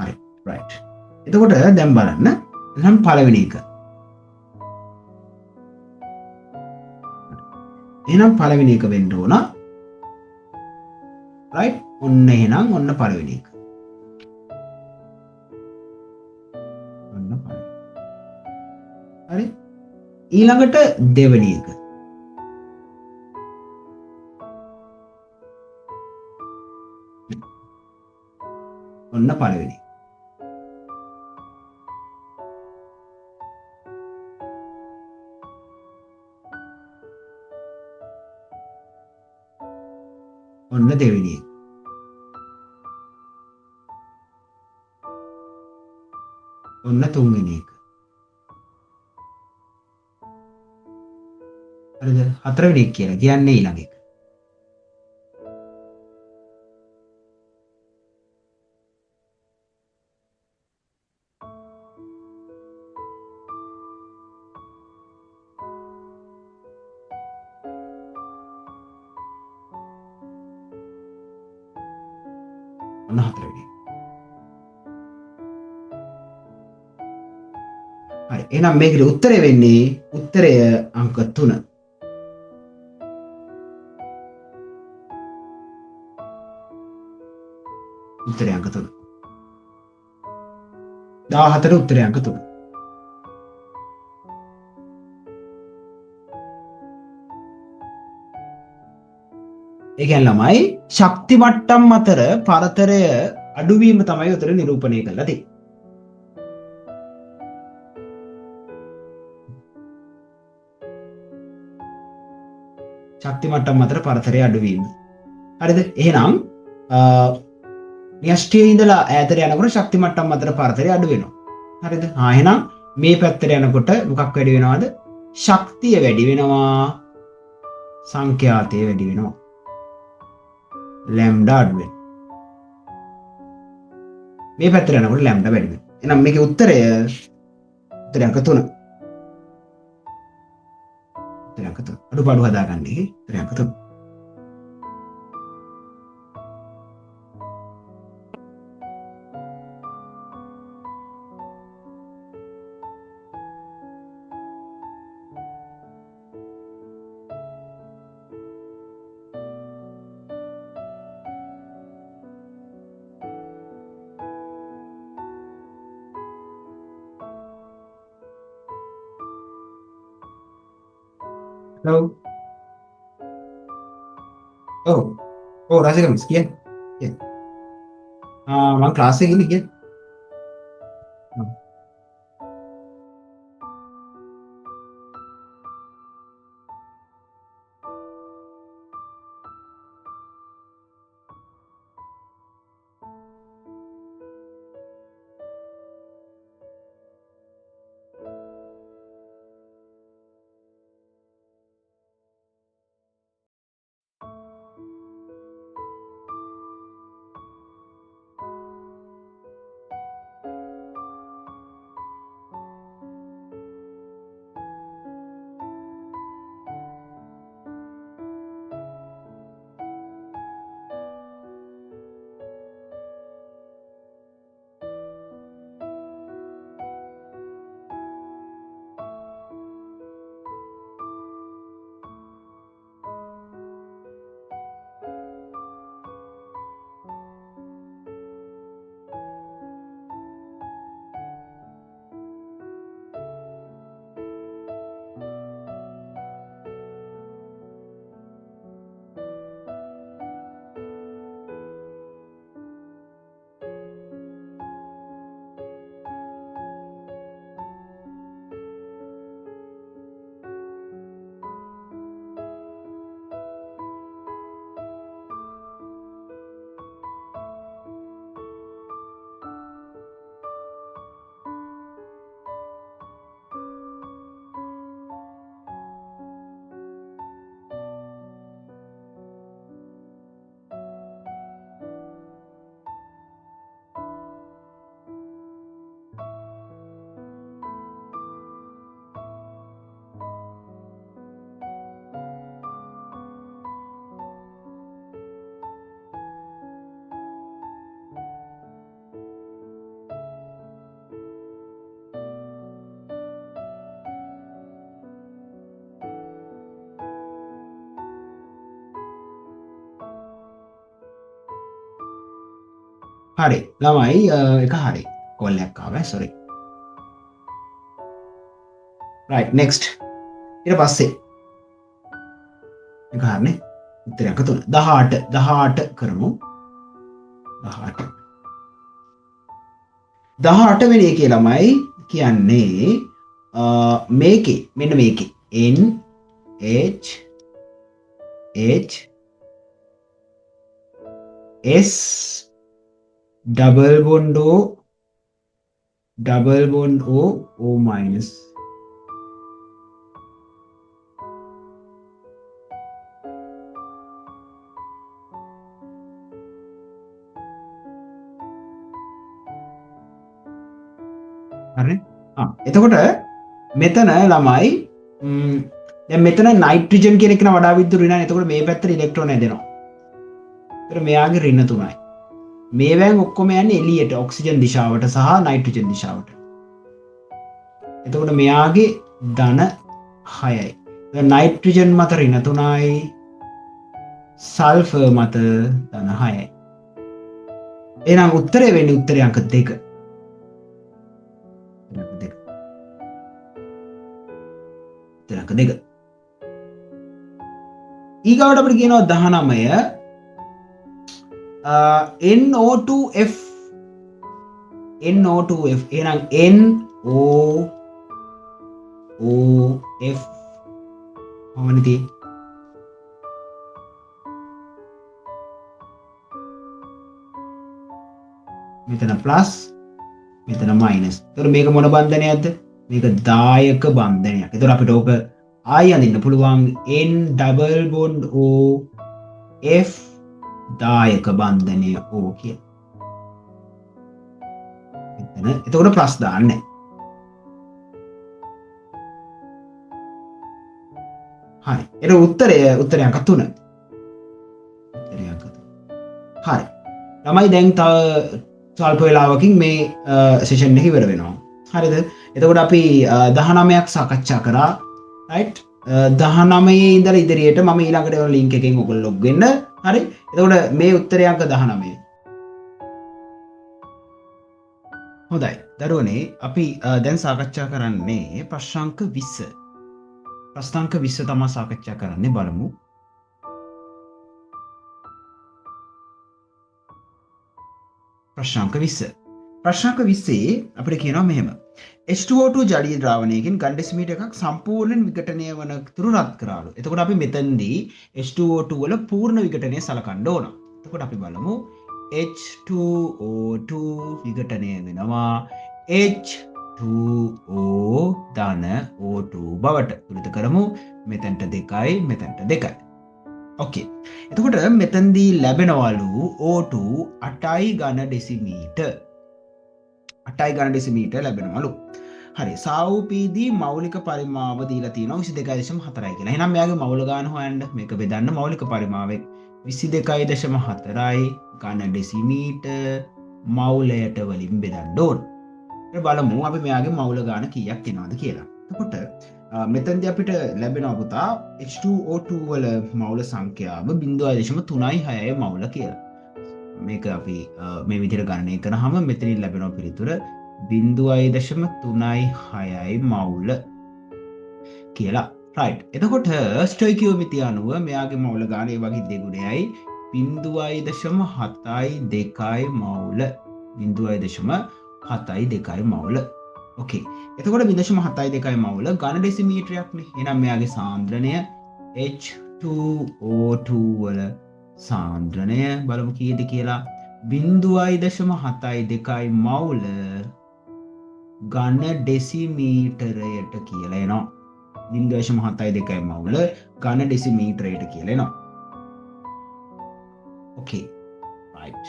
හරි රයිට්. එතකොට දැන් බලන්න එහෙනම් පළවෙනි එක. එහෙනම් පළවෙනි එක වෙන්න ඕන. රයිට්. ඔන්න එහෙනම් ඔන්න පළවෙනි එක. ඔන්න පළවෙනි. හරි. ඊළඟට දෙවෙනි එක. ඔන්න පළවෙනි. ඔන්න දෙවෙනි එක. ඔන්න තුන්වෙනි එක. හරිද? හතරවෙනි එක කියලා කියන්නේ ඊළඟ එක. ඔන්න හතරවෙනි එක. හරි. එහෙනම් මේකට උත්තරය වෙන්නේ උත්තරය අංක 3. උත්තරය අංක 3. 14 උත්තරය අංක 3. ඒ කියන්නේ ළමයි ශක්ති මට්ටම් අතර පරතරය අඩුවීම තමයි උතර නිරූපණය කරලා තියෙන්නේ. ශක්ති මට්ටම් අතර පරතරය අඩුවීම. හරිද? එහෙනම් න්‍යෂ්ටියේ ඉඳලා ඈතට යනකොට ශක්ති මට්ටම් අතර පරතරය අඩු වෙනවා. හරිද? එහෙනම් මේ පැත්තට යනකොට මොකක් වැඩි වෙනවද? ශක්තිය වැඩි වෙනවා. සංඛ්‍යාතය වැඩි වෙනවා. ලැම්ඩා අඩු වෙනවා. මේ පැත්තට යනකොට ලැම්ඩා වැඩි වෙනවා. එහෙනම් මේකේ උත්තරය අංක 3. උත්තරය අංක 3. අඩුපාඩු හදාගන්න එකේ උත්තරය අංක 3. Hello. ඔව්. ඔව් රාජකම් කියන්න. කියන්න. මම ක්ලාස් එකේ ඉන්නේ කියන්න. හරි ළමයි එක හරි කොල්ලයක් ආව සොරි right next ඊට පස්සේ එක හරිනේ උත්තරයක් තුන 18 කරමු 18 වෙනි එකේ ළමයි කියන්නේ මේකේ මෙන්න මේකේ N H H S double bond O minus හරිනේ එතකොට මෙතන ළමයි දැන් මෙතන නයිට්‍රජන් කියන එක න වඩා විද්‍යුත් ඍණයි. එතකොට මේ පැත්තට ඉලෙක්ට්‍රෝන ඇදෙනවා. ඒතර මෙයාගේ ඍණ තුනයි. මේවෙන් ඔක්කොම යන්නේ එළියට ඔක්සිජන් දිශාවට සහ නයිට්‍රජන් දිශාවට. එතකොට මෙයාගේ ධන 6යි. දැන් නයිට්‍රජන් මත ඍණ 3යි. සල්ෆර් මත ධන 6යි. එහෙනම් උත්තරේ වෙන්නේ උත්තරේ අංක 2. උත්තරේ අංක 2. ඊගාවට අපිට කියනවා 19 NO2F NO2F එහෙනම් NOOF කොහොමද තියෙන්නේ මෙතන ප්ලස් මෙතන මයිනස්. ඒතර මේක මොන බන්ධනයක්ද? මේක දායක බන්ධනයක්. ඒතර අපිට ඕක ආයෙ අඳින්න පුළුවන් N double bond O F දායක බන්ධනය O කියලා. එතන එතකොට ප්ලස් දාන්නේ. හරි. ඒක උත්තරය අංක 3. උත්තරය අංක 3. හරි. ළමයි දැන් තව ස්වල්ප වෙලාවකින් මේ සෙෂන් එක ඉවර වෙනවා. හරිද? එතකොට අපි 19ක් සාකච්ඡා කරා. right 19 ඉඳලා ඉදිරියට මම ඊළඟට ඒවල ලින්ක් එකෙන් ඔයගොල්ලෝ ලොග් වෙන්න. හරි. එතකොට මේ උත්තරය අංක 19. හොඳයි. දරුවනේ අපි දැන් සාකච්ඡා කරන්නේ ප්‍රශ්නාංක 20. ප්‍රශ්නාංක 20 තමයි සාකච්ඡා කරන්නේ බලමු. ප්‍රශ්නාංක 20. ප්‍රශ්නාංක 20 අපිට කියනවා මෙහෙම. H2O2 ජලීය ද්‍රාවණයකින් ඝන ඩෙසිමීටර් එකක් සම්පූර්ණයෙන් විඝටනය වන තුරු රත් කරාලු. එතකොට අපි මෙතනදී H2O2 වල පූර්ණ විඝටනය සලකන්න ඕන. එතකොට අපි බලමු H2O2 විඝටනය වෙනවා H2O ධන O2 බවට. තුලිත කරමු මෙතනට 2යි මෙතනට 2යි. ඕකේ. එතකොට මෙතනදී ලැබෙනවලු O2 8යි ඝන ඩෙසිමීටර්. 8යි ඝන ඩෙසිමීටර් ලැබෙනවලු. හරි. සාවුපීදී මෞලික පරිමාව දීලා තියෙනවා 22.4යි කියලා. එහෙනම් මෙයාගේ මෞල ගාන හොයන්න. මේක බෙදන්න මෞලික පරිමාවෙන් 22.4යි ඝන ඩෙසිමීටර් මෞලයට වලින් බෙදන්න ඕන. ඒ බලමු අපි මෙයාගේ මෞල ගාන කීයක් එනවද කියලා. එතකොට මෙතනදී අපිට ලැබෙනවා පුතා H2O2 වල මෞල සංඛ්‍යාව 0.36යි මෞල කියලා. මේක අපි මේ විදිහට ගණනය කරාම මෙතනින් ලැබෙන පිළිතුර 0.36යි මෞල කියලා. right. එතකොට ස්ටොයිකියෝමෙට්‍රි අනුව මෙයාගේ මෞල ගාන ඒ වගේ දෙගුණයයි 0.72යි මෞල 0.72යි මෞල. ඕකේ. එතකොට 0.72යි මෞල ඝන ඩෙසිමීටරයක් නේ. එහෙනම් මෙයාගේ සාන්ද්‍රණය H2O2 වල සාන්ද්‍රණය බලමු කීයද කියලා 0.72යි මෞල ඝන ඩෙසිමීටරයට කියලා එනවා. 0.72යි මෞල ඝන ඩෙසිමීටරයට කියලා එනවා. ඕකේ. right.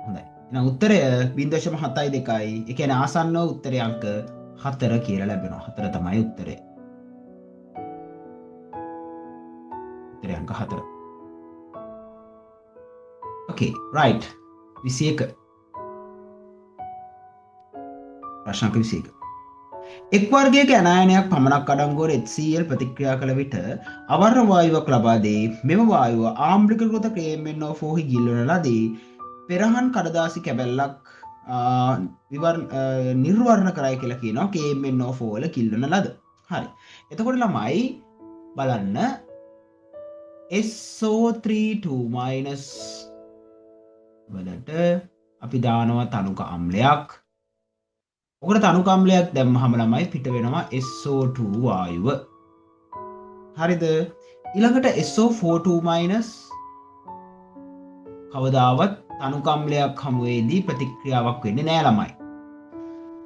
හොඳයි. එහෙනම් උත්තරය 0.72යි. ඒ කියන්නේ ආසන්න උත්තරය අංක 4 කියලා ලැබෙනවා. 4 තමයි උත්තරය. උත්තරය අංක 4. okay right 21 ප්‍රශ්න අංක 21 එක් වර්ගයක ඇනයනයක් පමණක් අඩංගුවන HCl ප්‍රතික්‍රියා කළ විට අවර්ණ වායුවක් ලබා දෙයි. මෙම වායුව ආම්ලික කෘත ක්‍රමෙන් නොෆෝහි ගිල්වන ලදී පෙරහන් කඩදාසි කැබැල්ලක් නිර්වරණ කරයි කියලා කියනවා KMNO4 වල කිල්ලන ලද. හරි. එතකොට ළමයි බලන්න SO32- වලට අපි දානවා තනුක අම්ලයක්. ඔකට තනුක අම්ලයක් දැම්මහම ළමයි පිට වෙනවා SO2 වායුව. හරිද? ඊළඟට SO42- කවදාවත් තනුක අම්ලයක් හමුවේදී ප්‍රතික්‍රියාවක් වෙන්නේ නෑ ළමයි.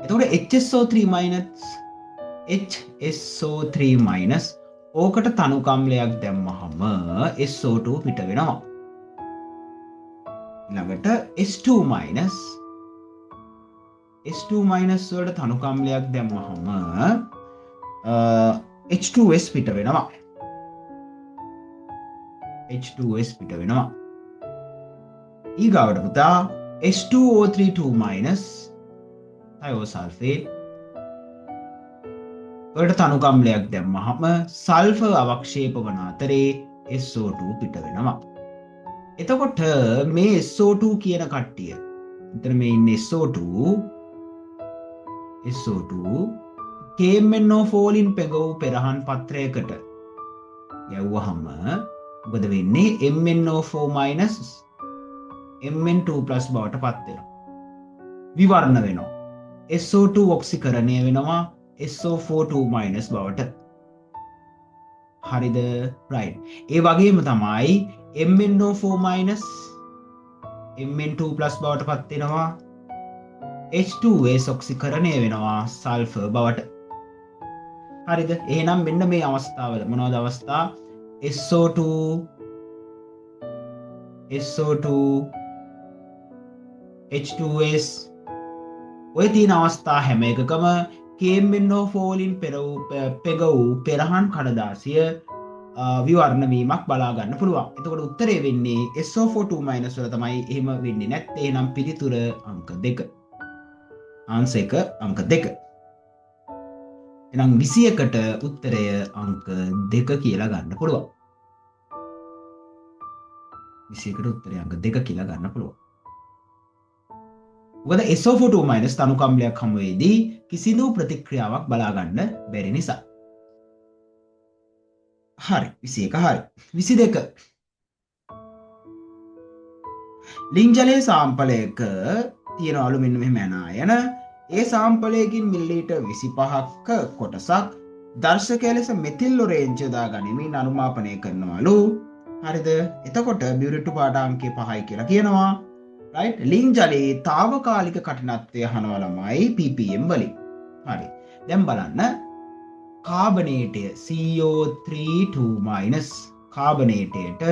එතකොට HSO3- ඕකට තනුක අම්ලයක් දැම්මහම SO2 පිට වෙනවා. ඊළඟට S2- වලට තනුක අම්ලයක් දැම්මහම H2S පිට වෙනවා. H2S පිට වෙනවා. ඊගාවට පුතා H2O3- thiosulfate වලට තනුක අම්ලයක් දැම්මහම සල්ෆර් අවක්ෂේප වන අතරේ SO2 පිට වෙනවා. එතකොට මේ SO2 කියන කට්ටිය එතන මේ ඉන්නේ SO2 KMNO4 වලින් පෙඟවූ පෙරහන් පත්‍රයකට යවුවහම මොකද වෙන්නේ? MNO4- MN2+ බවට පත් වෙනවා. විවර්ණ වෙනවා. SO2 ඔක්සිකරණය වෙනවා SO42- බවට. හරිද? right. ඒ වගේම තමයි MNO4- MN2+ බවට පත් වෙනවා. H2S ඔක්සිකරණය වෙනවා සල්ෆර් බවට. හරිද? එහෙනම් මෙන්න මේ අවස්ථාවල මොනවද අවස්ථා? SO2 H2S ඔය තියෙන අවස්ථා හැම එකකම KMNO4 වලින් පෙඟවූ පෙරහන් කඩදාසිය විවර්ණ වීමක් බලා ගන්න පුළුවන්. එතකොට උත්තරේ වෙන්නේ SO42- වල තමයි. එහෙම වෙන්නේ නැත්නම් එහෙනම් පිළිතුර අංක 2. ආන්සර් එක අංක 2. එහෙනම් 21ට උත්තරය අංක 2 කියලා ගන්න පුළුවන්. 21ට උත්තරය අංක 2 කියලා ගන්න පුළුවන්. මොකද SO42- තනුක අම්ලයක් හමුවේදී කිසිදු ප්‍රතික්‍රියාවක් බලා ගන්න බැරි නිසා. හරි 21 හරි. 22 ලිං ජලයේ සාම්පලයක තියෙනවලු මෙන්න මෙහෙම ඇනායන. ඒ සාම්පලයකින් මිලිලීටර් 25ක කොටසක් දර්ශකය ලෙස මෙතිල් ඔරේන්ජ් යොදා ගනිමින් අනුමාපනය කරනවලු. හරිද? එතකොට බියුරිට්ටු පාඨාංකය 5යි කියලා කියනවා. right? ලිං ජලයේ తాවකාලික කඨිනත්වය අහනවා ළමයි ppm වලින්. හරි. දැන් බලන්න කාබනේටය CO3 කාබනේටයට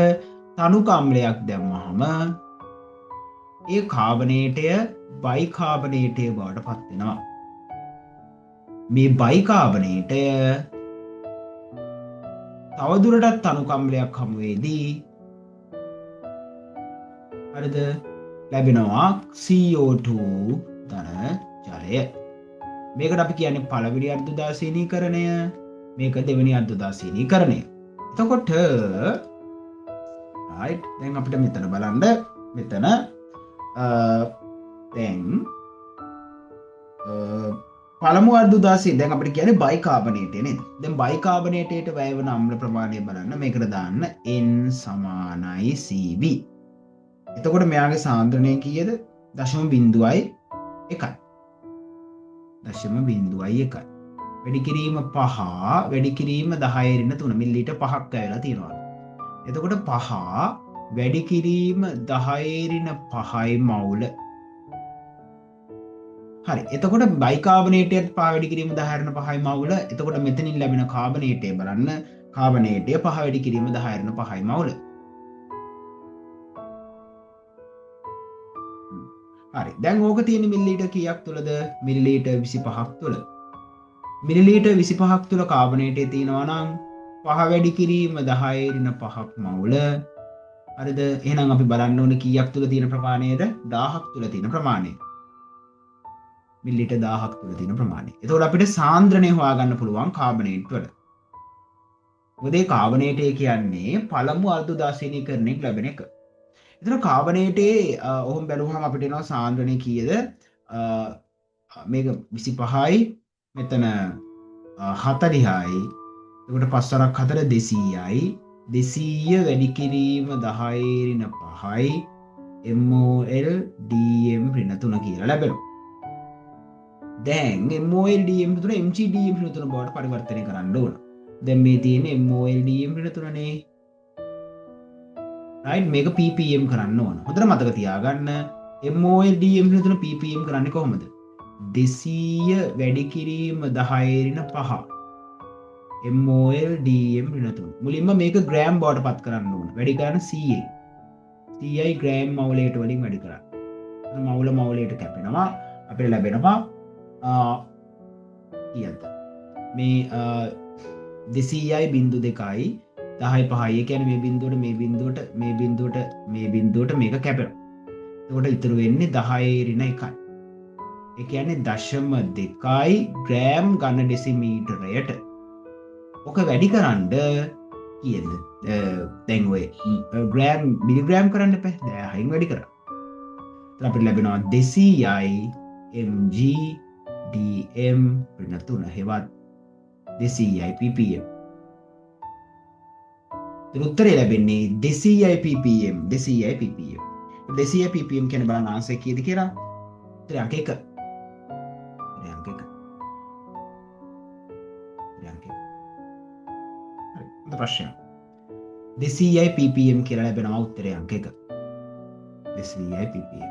තනුක අම්ලයක් දැම්මහම ඒ කාබනේටය බයිකාබනේටය බවට පත් වෙනවා. මේ බයිකාබනේටය තවදුරටත් තනුක අම්ලයක් හමුවේදී හරිද ලැබෙනවා CO2 ධන ජලය. මේකට අපි කියන්නේ පළවෙනි අර්ධෝදාසීනීකරණය, මේක දෙවෙනි අර්ධෝදාසීනීකරණය. එතකොට right දැන් අපිට මෙතන බලන්න මෙතන දැන් පළමු අර්ධෝදාසී දැන් අපිට කියන්නේ බයිකාබනේටය නේද? දැන් බයිකාබනේටයට වැය වෙන අම්ල ප්‍රමාණය බලන්න මේකට දාන්න N = Cv. එතකොට මෙයාගේ සාන්ද්‍රණය කීයද? 0.1. 0.1. වැඩි කිරීම 5 වැඩි කිරීම 10^3 මිලිලීටර් 5ක් ඇවිල්ලා තියෙනවා. එතකොට 5 වැඩි කිරීම 10^5යි මවුල. හරි. එතකොට බයිකාබනේටයත් 5 වැඩි කිරීම 10^5යි මවුල. එතකොට මෙතනින් ලැබෙන කාබනේටය බලන්න. කාබනේටය 5 වැඩි කිරීම 10^5යි මවුල. හරි. දැන් ඕක තියෙන මිලිලීටර් කීයක් තුලද? මිලිලීටර් 25ක් තුල. මිලිලීටර් 25ක් තුල කාබනේටය තියෙනවා නම් 5 වැඩි කිරීම 10^5ක් මවුල. හරිද? එහෙනම් අපි බලන්න ඕනේ කීයක් තුල තියෙන ප්‍රමාණයද? 1000ක් තුල තියෙන ප්‍රමාණය. මිලිලීටර් 1000ක් තුල තියෙන ප්‍රමාණය. එතකොට අපිට සාන්ද්‍රණය හොයාගන්න පුළුවන් කාබනේට් වල. මොකද මේ කාබනේටය කියන්නේ පළමු අර්ධෝදාසීනීකරණයෙන් ලැබෙන එක. එතන කාබනේටේ ඔහොම බැලුවහම අපිට එනවා සාන්ද්‍රණය කීයද? මේක 25යි මෙතන 40යි. එතකොට 5 වරක් 4 200යි. 200 වැඩි කිරීම 10 ඍණ 5යි MOL DM ඍණ 3 කියලා ලැබෙනවා. දැන් MOL DM ඍණ 3 MG DM ඍණ 3 බවට පරිවර්තනය කරන්න ඕන. දැන් මේ තියෙන්නේ MOL DM ඍණ 3 නේ. right මේක ppm කරන්න ඕන. හොඳට මතක තියාගන්න MOL DM ඍණ 3 ppm කරන්නේ කොහොමද? 200 වැඩි කිරීම 10 ඍණ 5 MOL DM ඍණ 3. මුලින්ම මේක ග්‍රෑම් බවට පත් කරන්න ඕන. වැඩි කරන්න CA. CI ග්‍රෑම් මවුලයට වලින් වැඩි කරන්න. මවුල මවුලයට කැපෙනවා. අපිට ලැබෙනවා කීයද? මේ 200යි බිංදු 2යි 10යි 5යි. ඒ කියන්නේ මේ බිංදුවට මේ බිංදුවට මේ බිංදුවට මේ බිංදුවට මේක කැපෙනවා. එතකොට ඉතුරු වෙන්නේ 10 ඍණ 1යි. ඒ කියන්නේ 0.2යි ග්‍රෑම් ඝන ඩෙසිමීටරයට. ඔක වැඩි කරන්න කීයද? දැන් ඔය ග්‍රෑම් මිලිග්‍රෑම් කරන්න එපා. 10න් වැඩි කරා. එතන අපිට ලැබෙනවා 200යි mg dm ඍණ 3 හෙවත් 200යි ppm. එතන උත්තරේ ලැබෙන්නේ 200යි ppm 200යි ppm. 200යි ppm කියන්නේ බලන්න ආන්සර් කීයද කියලා. උත්තරේ අංක 1. අංක 1. අංක 1. හරි. හොඳ ප්‍රශ්නයක්. 200යි ppm කියලා ලැබෙනවා උත්තරේ අංක 1. 200යි ppm.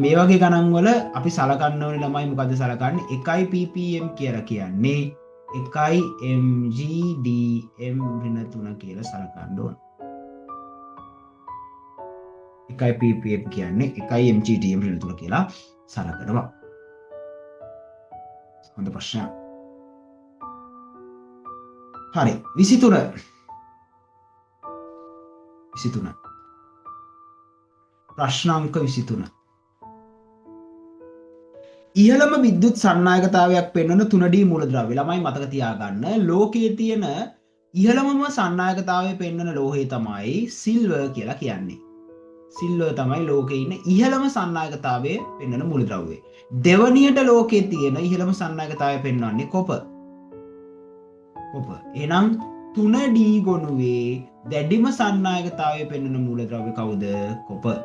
මේ වගේ ගණන් වල අපි සලකන්න ඕනේ ළමයි මොකද්ද සලකන්නේ? 1යි ppm කියලා කියන්නේ 1යි mg dm ඍණ 3 කියලා සලකන්න ඕන. 1යි ppm කියන්නේ 1යි mg dm ඍණ 3 කියලා සලකනවා. හොඳ ප්‍රශ්නයක්. හරි 23 ප්‍රශ්න අංක 23. ඉහළම විද්‍යුත් සන්නායකතාවයක් පෙන්වන 3D මූලද්‍රව්‍ය. ළමයි මතක තියාගන්න ලෝකයේ තියෙන ඉහළමම සන්නායකතාවය පෙන්වන ලෝහය තමයි සිල්වර් කියලා කියන්නේ. සිල්වර් තමයි ලෝකයේ ඉන්න ඉහළම සන්නායකතාවය පෙන්වන මූලද්‍රව්‍යය. දෙවනියට ලෝකයේ තියෙන ඉහළම සන්නායකතාවය පෙන්වන්නේ කොපර්. එහෙනම් 3D ගොනුවේ දැඩිම සන්නායකතාවය පෙන්වන මූලද්‍රව්‍ය කවුද? කොපර්.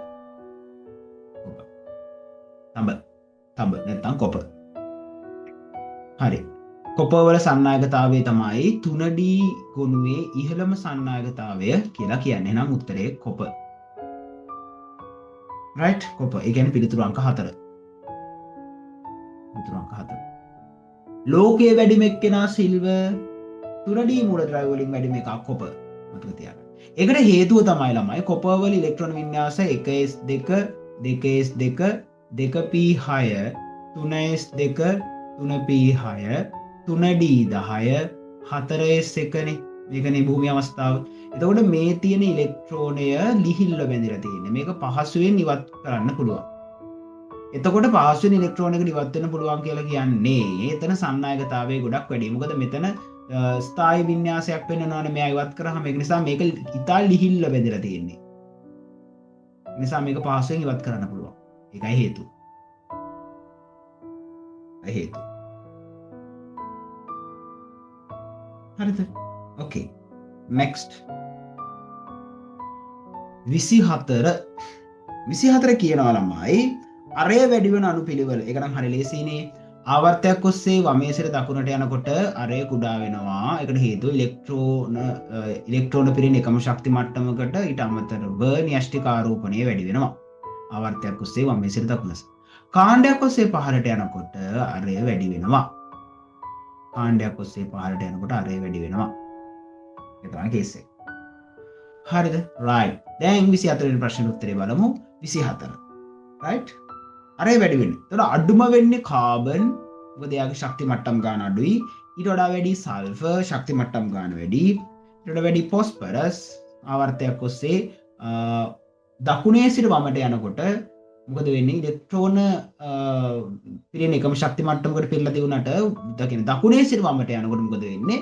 තඹ නැත්නම් කොපර්. හරි. කොපර් වල සන්නායකතාවය තමයි 3D ගොනුවේ ඉහළම සන්නායකතාවය කියලා කියන්නේ. එහෙනම් උත්තරේ කොපර්. right copper. ඒ කියන්නේ පිළිතුරු අංක 4. පිළිතුරු අංක 4. ලෝකයේ වැඩිම එක්කෙනා සිල්වර් 3D මූලද්‍රව්‍ය වලින් වැඩිම එකක් කොපර්. මතක තියාගන්න. ඒකට හේතුව තමයි ළමයි කොපර් වල ඉලෙක්ට්‍රෝන වින්‍යාස 1s2 2s2 2p6 3s2 3p6 3d10 4s1 නේ. මේකනේ භූමි අවස්ථාව. එතකොට මේ තියෙන ඉලෙක්ට්‍රෝනය ලිහිල්ව බැඳිලා තියෙන්නේ. මේක පහසුවෙන් ඉවත් කරන්න පුළුවන්. එතකොට පහසුවෙන් ඉලෙක්ට්‍රෝන එක ඉවත් වෙන්න පුළුවන් කියලා කියන්නේ එතන සන්නායකතාවය ගොඩක් වැඩි. මොකද මෙතන ස්ථායි වින්‍යාසයක් වෙන්නනවනේ මෙයා ඉවත් කරාම. ඒක නිසා මේක ඉතාල ලිහිල්ව බැඳිලා තියෙන්නේ. ඒ නිසා මේක පහසුවෙන් ඉවත් කරන්න පුළුවන්. ඒකයි හේතුව. හරිද? ඕකේ. next 24 කියනවා ළමයි අරය වැඩි වෙන අණුපිළිවෙල. ඒක නම් හරිය ලේසියිනේ. ආවර්තයක් ඔස්සේ වමේ සිට දකුණට යනකොට අරය කුඩා වෙනවා. ඒකට හේතුව ඉලෙක්ට්‍රෝන පිරෙන එකම ශක්ති මට්ටමකට ඊට අමතරව න්‍යෂ්ටික ආරෝපණය වැඩි වෙනවා. ආවර්තයක් ඔස්සේ වමේ සිට දකුණට. කාණ්ඩයක් ඔස්සේ පහළට යනකොට අරය වැඩි වෙනවා. කාණ්ඩයක් ඔස්සේ පහළට යනකොට අරය වැඩි වෙනවා. ඒ තමයි කේස් එක. හරිද? right. දැන් 24 වෙනි ප්‍රශ්නෙට උත්තරේ බලමු. 24. right? අරය වැඩි වෙන්නේ. එතකොට අඩුම වෙන්නේ කාබන්. මොකද එයාගේ ශක්ති මට්ටම් ගන්න අඩුයි. ඊට වඩා වැඩි සල්ෆර් ශක්ති මට්ටම් ගන්න වැඩි. ඊට වඩා වැඩි ෆොස්ෆරස් ආවර්තයක් ඔස්සේ දකුණේ සිට වමට යනකොට මොකද වෙන්නේ ඉලෙක්ට්‍රෝන පිරෙන එකම ශක්ති මට්ටමකට පිරලා තියුණාට දකුණේ සිට වමට යනකොට මොකද වෙන්නේ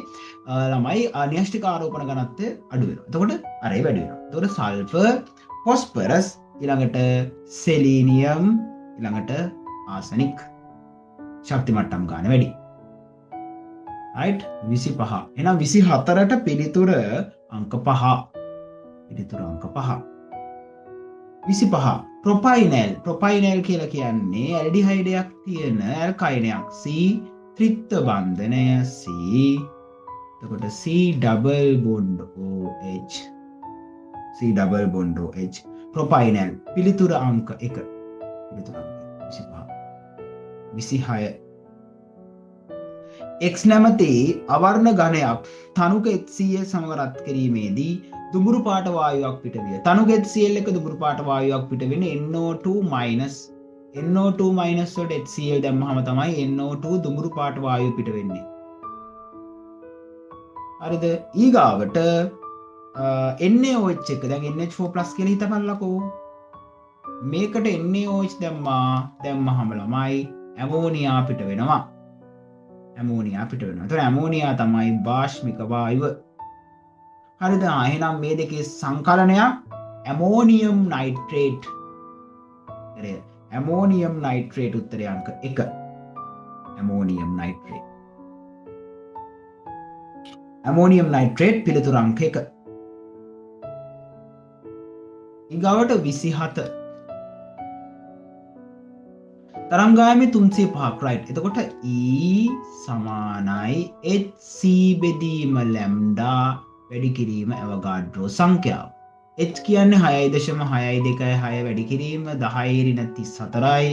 ළමයි අන්‍යෂ්ටික ආරෝපණ ඝනත්වය අඩු වෙනවා. එතකොට අරේ වැඩි වෙනවා. එතකොට සල්ෆර්, ෆොස්ෆරස්, ඊළඟට සෙලීනියම්, ඊළඟට ආසනික් ශක්ති මට්ටම් ගන්න වැඩි. right 25. එහෙනම් 24ට පිළිතුර අංක 5. පිළිතුර අංක 5. 25 ප්‍රොපයිනල් කියලා කියන්නේ ඇල්ඩිහයිඩයක් තියෙන ඇල්කයිනයක් C ත්‍රිත්ව බන්ධනය C. එතකොට C double bond OH C double bond OH ප්‍රොපයිනල් පිළිතුර අංක 1. පිළිතුර අංක 25. 26 X නැමැති අවර්ණ ඝනයක් තනුක HCl සමග රත් කිරීමේදී දුඹුරු පාට වායුවක් පිට විය. තනුක HCl එක දුඹුරු පාට වායුවක් පිට වෙන්නේ NO2 වලට HCl දැම්මහම තමයි NO2 දුඹුරු පාට වායුව පිට වෙන්නේ. හරිද? ඊගාවට NaOH එක දැන් NH4+ කියලා හිතපල්ලකෝ. මේකට NaOH දැම්මහම ළමයි ඇමෝනියා පිට වෙනවා. එතකොට ඇමෝනියා තමයි භාෂ්මික වායුව. හරිද? එහෙනම් මේ දෙකේ සංකලනයක් ඇමෝනියම් නයිට්‍රේට්. හරිද? ඇමෝනියම් නයිට්‍රේට් උත්තරය අංක 1. ඇමෝනියම් නයිට්‍රේට් පිළිතුර අංක 1. ඊගාවට 27 තරංගායමේ 305ක් right. එතකොට E සමානයි hc බෙදීම ලැම්ඩා වැඩි කිරීම ඇවගාඩ්‍රෝ සංඛ්‍යාව. h කියන්නේ 6.626 වැඩි කිරීම 10^34යි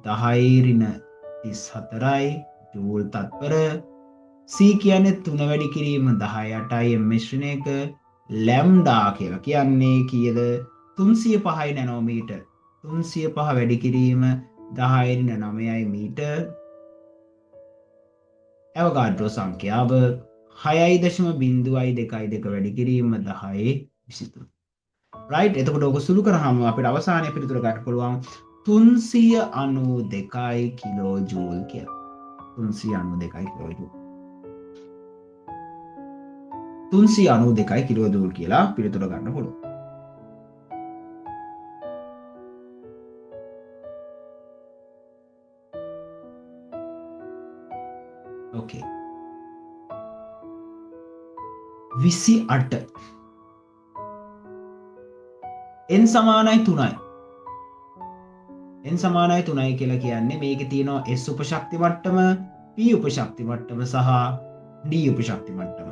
10^34යි ජූල් තත්පර. c කියන්නේ 3 වැඩි කිරීම 18යි මිශ්‍රණයක. ලැම්ඩා කියලා කියන්නේ කීයද? 305 නැනෝමීටර්. 305 වැඩි කිරීම 10^9යි මීටර්. ඇවගාඩ්‍රෝ සංඛ්‍යාව 6.022 වැඩි කිරීම 10^23. right. එතකොට ඔක සුළු කරාම අපිට අවසානයේ පිළිතුර ගන්න පුළුවන් 392 කිලෝ ජූල් කියලා. 392 කිලෝ ජූල්. 392 කිලෝ ජූල් කියලා පිළිතුර ගන්න පුළුවන්. okay 28 n සමානයි 3යි. n සමානයි 3යි කියලා කියන්නේ මේකේ තියෙනවා s උපශක්ති මට්ටම, p උපශක්ති මට්ටම සහ d උපශක්ති මට්ටම.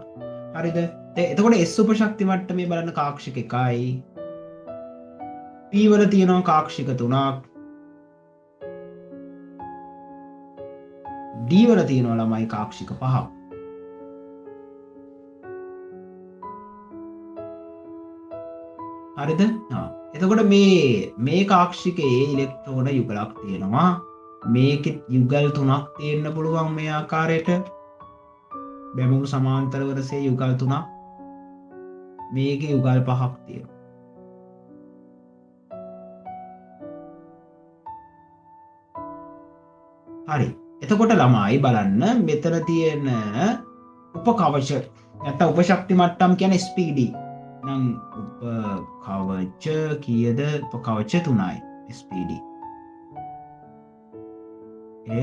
හරිද? එතකොට s උපශක්ති මට්ටමේ බලන්න කාක්ෂික 1යි. p වල තියෙනවා කාක්ෂික 3ක්. D වල තියෙනවා ළමයි කාක්ෂික 5ක්. හරිද? එතකොට මේ කාක්ෂිකයේ ඉලෙක්ට්‍රෝන යුගලක් තියෙනවා. මේකෙත් යුගල් 3ක් තියෙන්න පුළුවන් මේ ආකාරයට. බැමුණු සමාන්තර වරසේ යුගල් 3ක්. මේකේ යුගල් 5ක් තියෙනවා. හරි. එතකොට ළමයි බලන්න මෙතන තියෙන උපකවච නැත්නම් උපශක්ති මට්ටම් කියන්නේ SPD. නම් උපකවච කීයද? උපකවච 3යි SPD.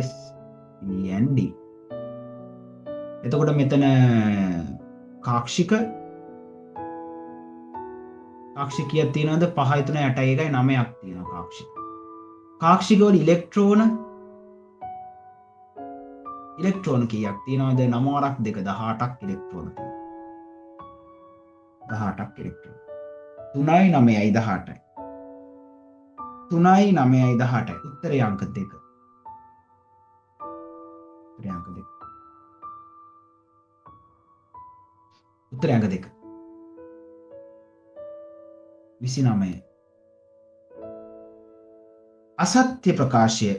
SEND. එතකොට මෙතන කාක්ෂිකයක් තියෙනවද? 5 3 8 1 9ක් තියෙනවා කාක්ෂික. කාක්ෂිකවල ඉලෙක්ට්‍රෝන කීයක් තියෙනවද? 9 2 18ක් ඉලෙක්ට්‍රෝන තියෙනවා. 18ක් ඉලෙක්ට්‍රෝන. 3යි 9යි 18යි. 3යි 9යි 18යි. උත්තරය අංක 2. උත්තරය අංක 2. උත්තරය අංක 2. 29. අසත්‍ය ප්‍රකාශය.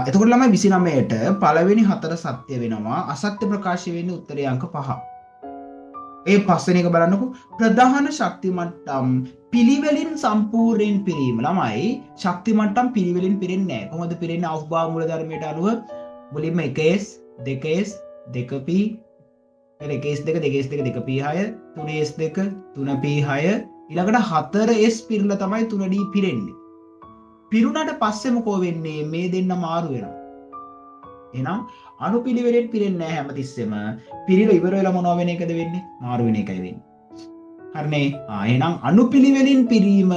එතකොට ළමයි 29ට පළවෙනි 4 සත්‍ය වෙනවා. අසත්‍ය ප්‍රකාශය වෙන්නේ උත්තරේ අංක 5. ඒ පස්වෙනි එක බලන්නකෝ. ප්‍රධාන ශක්ති මට්ටම් පිළිවෙලින් සම්පූර්ණයෙන් පිරීම. ළමයි ශක්ති මට්ටම් පිළිවෙලින් පිරෙන්නේ නැහැ. කොහොමද පිරෙන්නේ? අවස්භාව මූලධර්මයට අනුව මුලින්ම 1s 2s 2p ඊළඟ 1s2 2s2 2p6 3s2 3p6 ඊළඟට 4s පිරලා තමයි 3d පිරෙන්නේ. පිරුණට පස්සේ මොකෝ වෙන්නේ? මේ දෙන්න මාරු වෙනවා. එහෙනම් අනුපිළිවෙලෙන් පිරෙන්නේ නැහැ හැමතිස්සෙම. පිරිලා ඉවර වෙලා මොනව වෙන එකද වෙන්නේ? මාරු වෙන එකයි වෙන්නේ. හරිනේ. එහෙනම් අනුපිළිවෙලින් පිරීම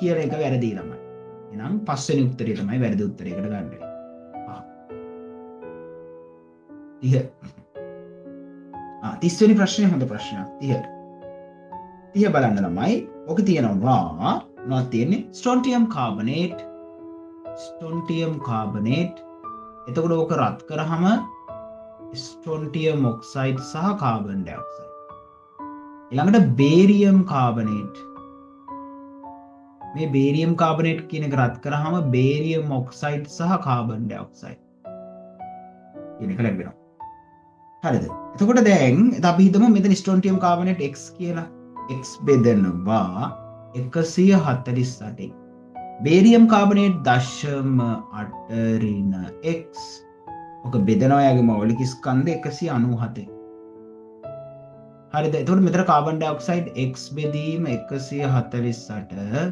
කියන එක වැරදි ළමයි. එහෙනම් පස්වෙනි උත්තරේ තමයි වැරදි උත්තරයකට ගන්න වෙන්නේ. 30 වෙනි ප්‍රශ්නේ හොඳ ප්‍රශ්නයක්. 30 බලන්න ළමයි. ඔක තියෙනවා මොනවද තියෙන්නේ? ස්ට්‍රොන්ටියම් කාබනේට්. එතකොට ඕක රත් කරාම ස්ට්‍රොන්ටියම් ඔක්සයිඩ් සහ කාබන් ඩයොක්සයිඩ්. ඊළඟට බේරියම් කාබනේට්. මේ බේරියම් කාබනේට් කියන එක රත් කරාම බේරියම් ඔක්සයිඩ් සහ කාබන් ඩයොක්සයිඩ් කියන එක ලැබෙනවා. හරිද? එතකොට දැන් අපි හිතමු මෙතන ස්ට්‍රොන්ටියම් කාබනේට් X කියලා. X බෙදනවා 148. බේරියම් කාබනේට් 0.8 ඍණ X. ඔක බෙදනවා යාගේ මෞලික ස්කන්ධ 197. හරිද? එතකොට මෙතන කාබන් ඩයොක්සයිඩ් X බෙදීම 148.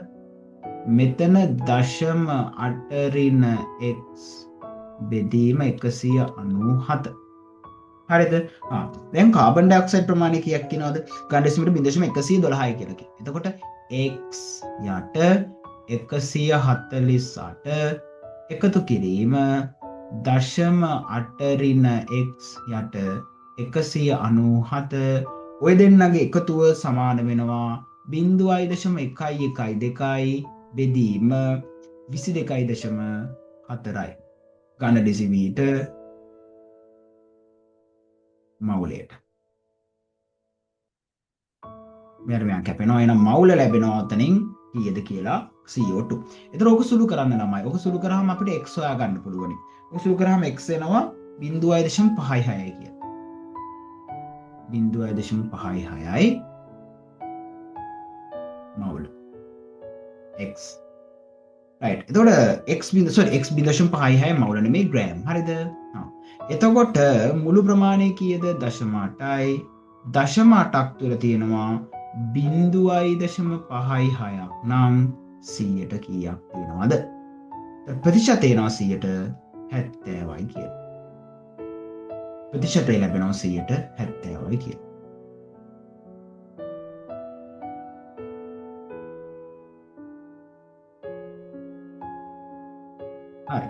මෙතන 0.8 ඍණ X බෙදීම 197. හරිද? දැන් කාබන් ඩයොක්සයිඩ් ප්‍රමාණය කීයක් කියනවද? ගන්න දෙසිමට 0.112යි කියලා කියනවා. එතකොට X යට 148 එකතු කිරීම 0.8 ඍණ X යට 197 ඔය දෙන්නගේ එකතුව සමාන වෙනවා 0.112 බෙදීම 22.4යි. ඝන ඩෙසිමීටර් මවුලයට. මෙයාට කැපෙනවා. එහෙනම් මවුල ලැබෙනවා අතනින් කීයද කියලා CO2. ඒතර ඔක සුළු කරන්න ළමයි. ඔක සුළු කරාම අපිට x හොයා ගන්න පුළුවන්. ඔක සුළු කරාම x එනවා 0.56යි කියලා. 0.56යි මවුල x. right. එතකොට x 0.56 මවුල නෙමෙයි ග්‍රෑම්. හරිද? එතකොට මුළු ප්‍රමාණය කීයද? 0.8යි. 0.8ක් තුල තියෙනවා 0.56ක් නම් 100ට කීයක් තියෙනවද? ප්‍රතිශතය එනවා 70යි කියලා. ප්‍රතිශතය ලැබෙනවා 70යි කියලා. හරි.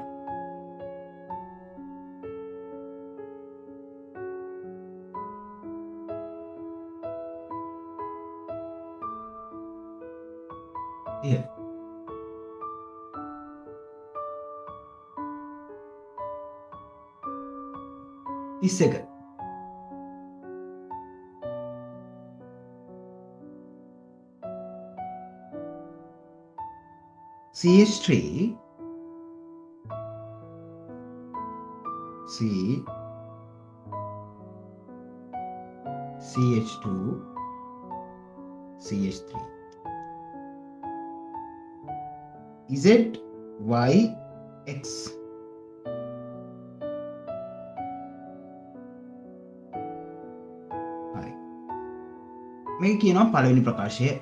Yeah. ඉස්සක CH3 C CH2 CH3 Z Y X. හරි. මේ කියනවා පළවෙනි ප්‍රකාශය A.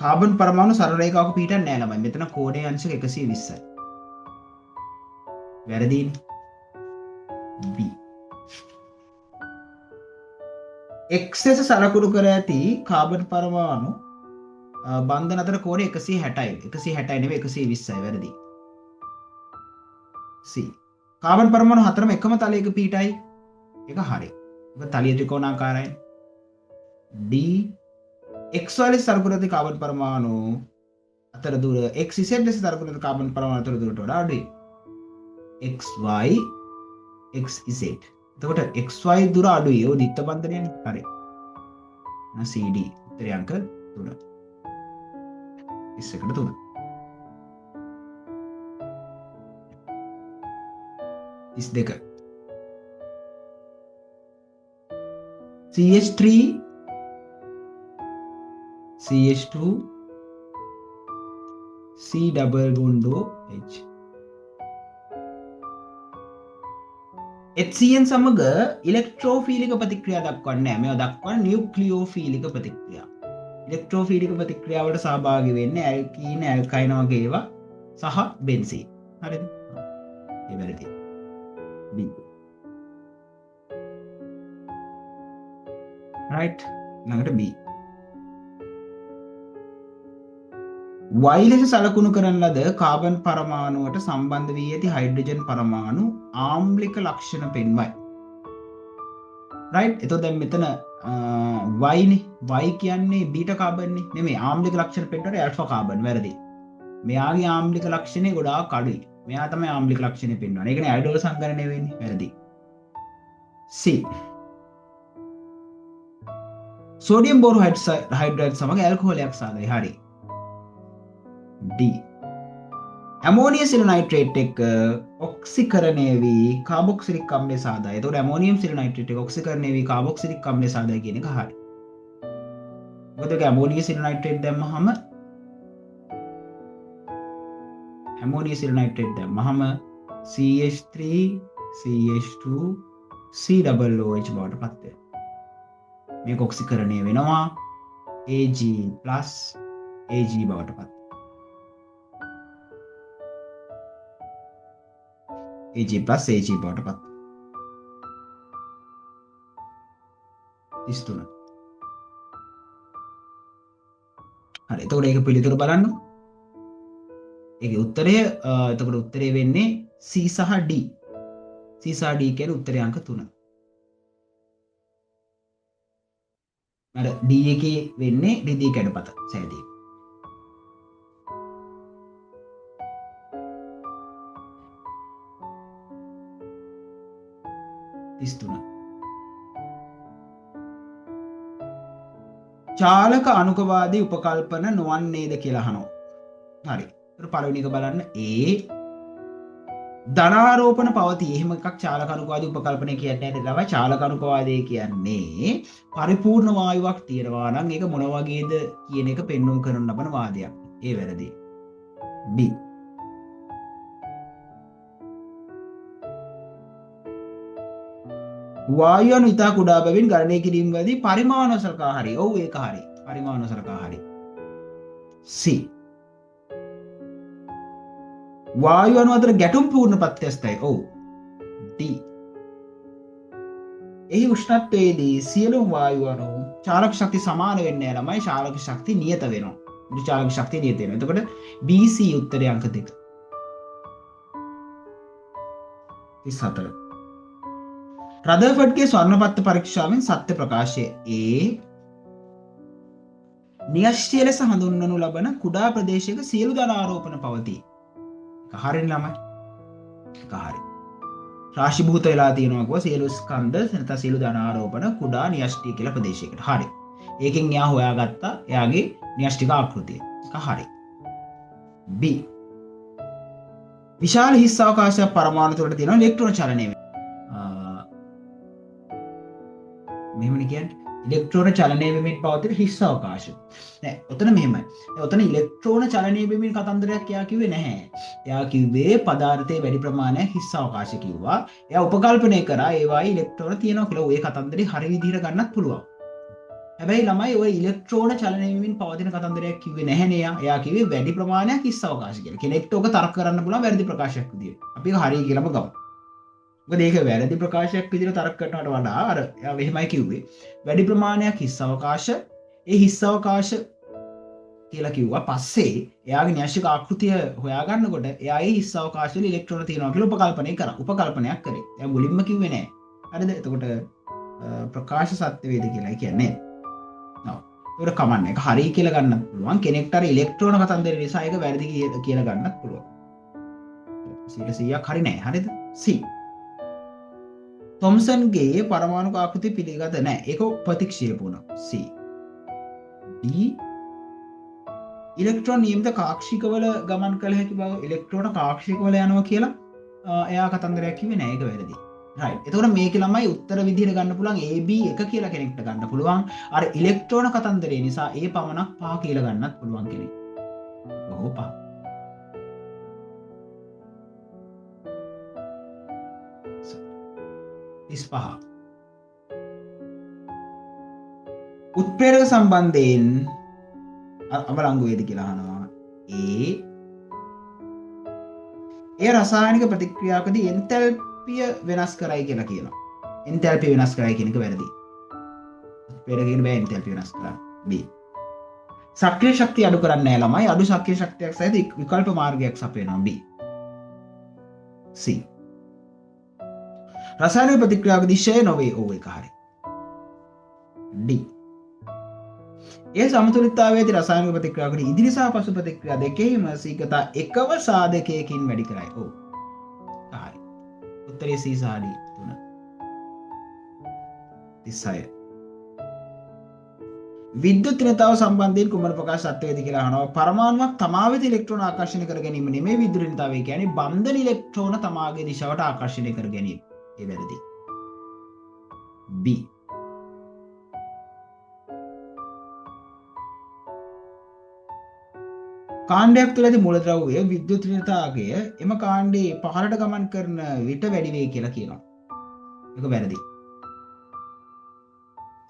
කාබන් පරමාණු සරල රේඛාවක පිහිටන්නේ නැහැ ළමයි. මෙතන කෝණයේ අංශක 120යි. වැරදිනේ. B. X ලෙස සලකුණු කර ඇති කාබන් පරමාණු බන්ධන අතර කෝණය 160යි. 160යි නෙවෙයි 120යි. වැරදි. C. කාබන් පරමාණු හතරම එකම තලයක පිහිටයි. ඒක හරි. ඒක තලිය ත්‍රිකෝණාකාරයි. D. XY ලෙස සලකුණු ඇති කාබන් පරමාණු අතර දුර XZ ලෙස සලකුණු ඇති කාබන් පරමාණු අතර දුරට වඩා අඩුයි. XY XZ. එතකොට XY දුර අඩුයි. ඒක දිත්ත බන්ධනයනේ. හරි. CD උත්තරය අංක 3. 21ට 3. දෙක CH3 CH2 C double bond H. HCN සමග ඉලෙක්ට්‍රෝෆීලික ප්‍රතික්‍රියා දක්වන්නේ නැහැ. මේවා දක්වන්නේ නියුක්ලියෝෆීලික ප්‍රතික්‍රියා. ඉලෙක්ට්‍රෝෆීලික ප්‍රතික්‍රියාවට සහභාගී වෙන්නේ ඇල්කීන, ඇල්කයින වගේ ඒවා සහ බෙන්සීන්. හරිද? ඒ වැරදි. B. right ළඟට B. Y ලෙස සලකුණු කරන ලද කාබන් පරමාණුවට සම්බන්ධ වී ඇති හයිඩ්‍රජන් පරමාණු ආම්ලික ලක්ෂණ පෙන්වයි. right එතකොට දැන් මෙතන Y නේ, Y කියන්නේ බීටා කාබන් නේ. නෙමෙයි, ආම්ලික ලක්ෂණ පෙන්වන්නේ ඇල්ෆා කාබන්. වැරදි. මෙයාගේ ආම්ලික ලක්ෂණේ ගොඩාක් අඩුයි. මෙයා තමයි ආම්ලික ලක්ෂණේ පෙන්වන්නේ. ඒකනේ අයඩෝල සංකරණය වෙන්නේ. වැරදි. C. සෝඩියම් බෝරෝ හයිඩ්‍රයිඩ් සමග ඇල්කොහොලයක් සාදයි. හරි. D. ඇමෝනියම් සිලු නයිට්‍රේට් එක ඔක්සිකරණය වී කාබොක්සිලික් අම්ලය සාදයි. එතකොට ඇමෝනියම් සිලු නයිට්‍රේට් එක ඔක්සිකරණය වී කාබොක්සිලික් අම්ලය සාදයි කියන එක හරි. මොකද ඒක ඇමෝනියම් සිලු නයිට්‍රේට් දැම්මහම CH3 CH2 C double OH බවට පත් වෙනවා. මේක ඔක්සිකරණය වෙනවා Ag+ Ag බවට පත්. Ag+ Ag බවට පත්. 33. හරි. එතකොට ඒක පිළිතුර බලන්න. ඒකේ උත්තරය එතකොට උත්තරේ වෙන්නේ C සහ D. C සහ D කියන්නේ උත්තරේ අංක 3. අර D එකේ වෙන්නේ රිදී කැඩපත සෑදී. චාලක අනුකවාදී උපකල්පන නොවන්නේද කියලා අහනවා. හරි. ඒතර පළවෙනි එක බලන්න ධනාරෝපණ පවතී. එහෙම එකක් චාලක අනුකවාදී උපකල්පනය කියන්නේ නැහැ. තමයි චාලක අනුකවාදය කියන්නේ පරිපූර්ණ වායුවක් තියෙනවා නම් ඒක මොන වගේද කියන එක පෙන්වන්න කරන ලබන වාදයක්. ඒ වැරදි. B. වායු අණු ඉතා කුඩා බැවින් ගණනය කිරීමේදී පරිමාණ සලකා හරි. ඔව් ඒක හරි. පරිමාණ සලකා හරි. C. වායු අණු අතර ගැටුම් පූර්ණ ප්‍රත්‍යස්තයි. ඔව්. D. එහි උෂ්ණත්වයේදී සියලුම වායු අණු චාලක ශක්තිය සමාන වෙන්නේ නැහැ ළමයි. චාලක ශක්තිය නියත වෙනවා. චාලක ශක්තිය නියත වෙනවා. එතකොට BC උත්තරේ අංක 2. 34. රදර්ෆර්ඩ්ගේ ස්වර්ණපත්ත පරීක්ෂාවෙන් සත්‍ය ප්‍රකාශය A න්‍යෂ්ටි ලෙස හඳුන්වනු ලබන කුඩා ප්‍රදේශයක සියලු ධන ආරෝපණ පවතී. ඒක හරියනේ ළමයි. ඒක හරි. රාශිභූත වෙලා තියෙනවා කෝ සියලු ස්කන්ධ නැත්නම් සියලු ධන ආරෝපණ කුඩා න්‍යෂ්ටි කියලා ප්‍රදේශයකට. හරි. ඒකෙන් එයා හොයාගත්තා එයාගේ න්‍යෂ්ටික ආකෘතිය. ඒක හරි. B. විශාල හිස් අවකාශයක් පරමාණු තුළට තියෙනවා ඉලෙක්ට්‍රෝන චලනය මෙහෙමනේ කියන්නේ ඉලෙක්ට්‍රෝන චලනය වෙමින් පවතින හිස් අවකාශය. නෑ ඔතන මෙහෙමයි. ඔතන ඉලෙක්ට්‍රෝන චලනය වෙමින් කතන්දරයක් එයා කිව්වේ නැහැ. එයා කිව්වේ පදාර්ථයේ වැඩි ප්‍රමාණයක් හිස් අවකාශ කිව්වා. එයා උපකල්පනය කරා ඒවායි ඉලෙක්ට්‍රෝන තියෙනවා කියලා. ඔය කතන්දරේ හරි විදිහට ගන්නත් පුළුවන්. හැබැයි ළමයි ඔය ඉලෙක්ට්‍රෝන චලනය වෙමින් පවතින කතන්දරයක් කිව්වේ නැහැනේ එයා. එයා කිව්වේ වැඩි ප්‍රමාණයක් හිස් අවකාශ කියලා. කෙනෙක්ට ඔක තර්ක කරන්න පුළුවන් වැරදි ප්‍රකාශයක් විදියට. අපි ඒක හරි කියලාම ගමු. මොකද ඒක වැරදි ප්‍රකාශයක් විදිහට තර්ක කරනවට වඩා අර එයා මෙහෙමයි කිව්වේ වැඩි ප්‍රමාණයක් හිස් අවකාශ ඒ හිස් අවකාශ කියලා කිව්වා පස්සේ එයාගේ න්‍යෂ්ටික ආකෘතිය හොයාගන්නකොට එයා ඒ හිස් අවකාශවල ඉලෙක්ට්‍රෝන තියෙනවා කියලා උපකල්පනයක් කරේ. එයා මුලින්ම කිව්වේ නෑ. හරිද? එතකොට ප්‍රකාශ සත්‍ය වේද කියලා කියන්නේ. නෝ. ඒක කමන්නේ. ඒක හරි කියලා ගන්නත් පුළුවන්. කෙනෙක්ට අර ඉලෙක්ට්‍රෝන කතන්දර නිසා ඒක වැරදි කියලා ගන්නත් පුළුවන්. 100ක් හරි නෑ. හරිද? C. තොම්සන්ගේ පරමාණු ආකෘතිය පිළිගත නැහැ. ඒක ප්‍රතික්ෂේප වුණා. C. D. ඉලෙක්ට්‍රෝන නියමිත කාක්ෂිකවල ගමන් කළ හැකි බව ඉලෙක්ට්‍රෝන කාක්ෂිකවල යනවා කියලා එයා කතන්දරයක් කිව්වේ නැහැ. ඒක වැරදි. right. එතකොට මේකේ ළමයි උත්තර විදිහට ගන්න පුළුවන් AB 1 කියලා කෙනෙක්ට ගන්න පුළුවන්. අර ඉලෙක්ට්‍රෝන කතන්දරේ නිසා ඒ පමණක් 5 කියලා ගන්නත් පුළුවන් කෙනෙක්. බොහෝ පහ. 35. උත්ප්‍රේරක සම්බන්ධයෙන් අමලංගු වේද කියලා අහනවා. ඒ රසායනික ප්‍රතික්‍රියාවකදී එන්තැල්පිය වෙනස් කරයි කියලා කියනවා. එන්තැල්පිය වෙනස් කරයි කියන එක වැරදි. උත්ප්‍රේරකයෙන් බෑ එන්තැල්පිය වෙනස් කරන්න. B. සක්‍රිය ශක්තිය අඩු කරන්නේ නැහැ ළමයි. අඩු සක්‍රිය ශක්තියක් සහිත විකල්ප මාර්ගයක් සපයනවා. B. C. රසායනික ප්‍රතික්‍රියාවකදී ෂය නොවේ. ඕ එක හරි. D. ඒ සමතුලිතතාවයේදී රසායනික ප්‍රතික්‍රියාවකදී ඉදිරි සහ පසු ප්‍රතික්‍රියා දෙකෙහිම සීගතා එකම සාධකයකින් වැඩි කරයි. ඔව්. හරි. උත්තරේ C සහ D තුන. 36. විද්‍යුත් ඍණතාව සම්බන්ධයෙන් කුමන ප්‍රකාශ සත්‍ය වේද කියලා අහනවා. පරමාණුවක් තමා වෙත ඉලෙක්ට්‍රෝන ආකර්ෂණය කර ගැනීම නෙමෙයි විද්‍යුත් ඍණතාවය කියන්නේ බන්ධන ඉලෙක්ට්‍රෝන තමාගේ දිශාවට ආකර්ෂණය කර ගැනීම. ඒ වැරදි. B. කාණ්ඩයක් තුළ ඇති මූලද්‍රව්‍ය විද්‍යුත් ඍණතාවය එම කාණ්ඩේ පහළට ගමන් කරන විට වැඩි වේ කියලා කියනවා. ඒක වැරදි.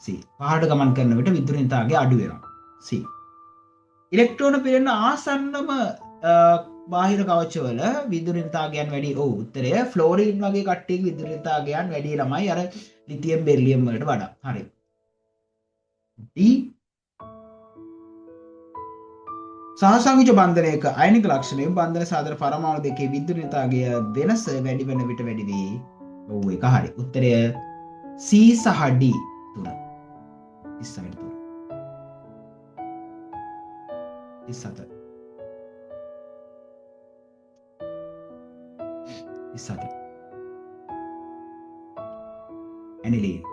C. පහළට ගමන් කරන විට විද්‍යුත් ඍණතාවය අඩු වෙනවා. C. ඉලෙක්ට්‍රෝන පිරෙන ආසන්නම බාහිර කවචවල විද්‍යුත් ඍණතාවයන් වැඩි. ඔව් උත්තරය ෆ්ලෝරින් වගේ කට්ටියගේ විද්‍යුත් ඍණතාවයන් වැඩි ළමයි අර ලිතියම් බෙරිලියම් වලට වඩා. හරි. D. සහසංයුජ බන්ධනයක අයනික ලක්ෂණයෙන් බන්ධන සාධන පරමාණු දෙකේ විද්‍යුත් ඍණතාවය වෙනස වැඩි වෙන විට වැඩි වේ. ඔව් ඒක හරි. උත්තරය C සහ D තුන. 37. 37. 37. ඇනිලීන්.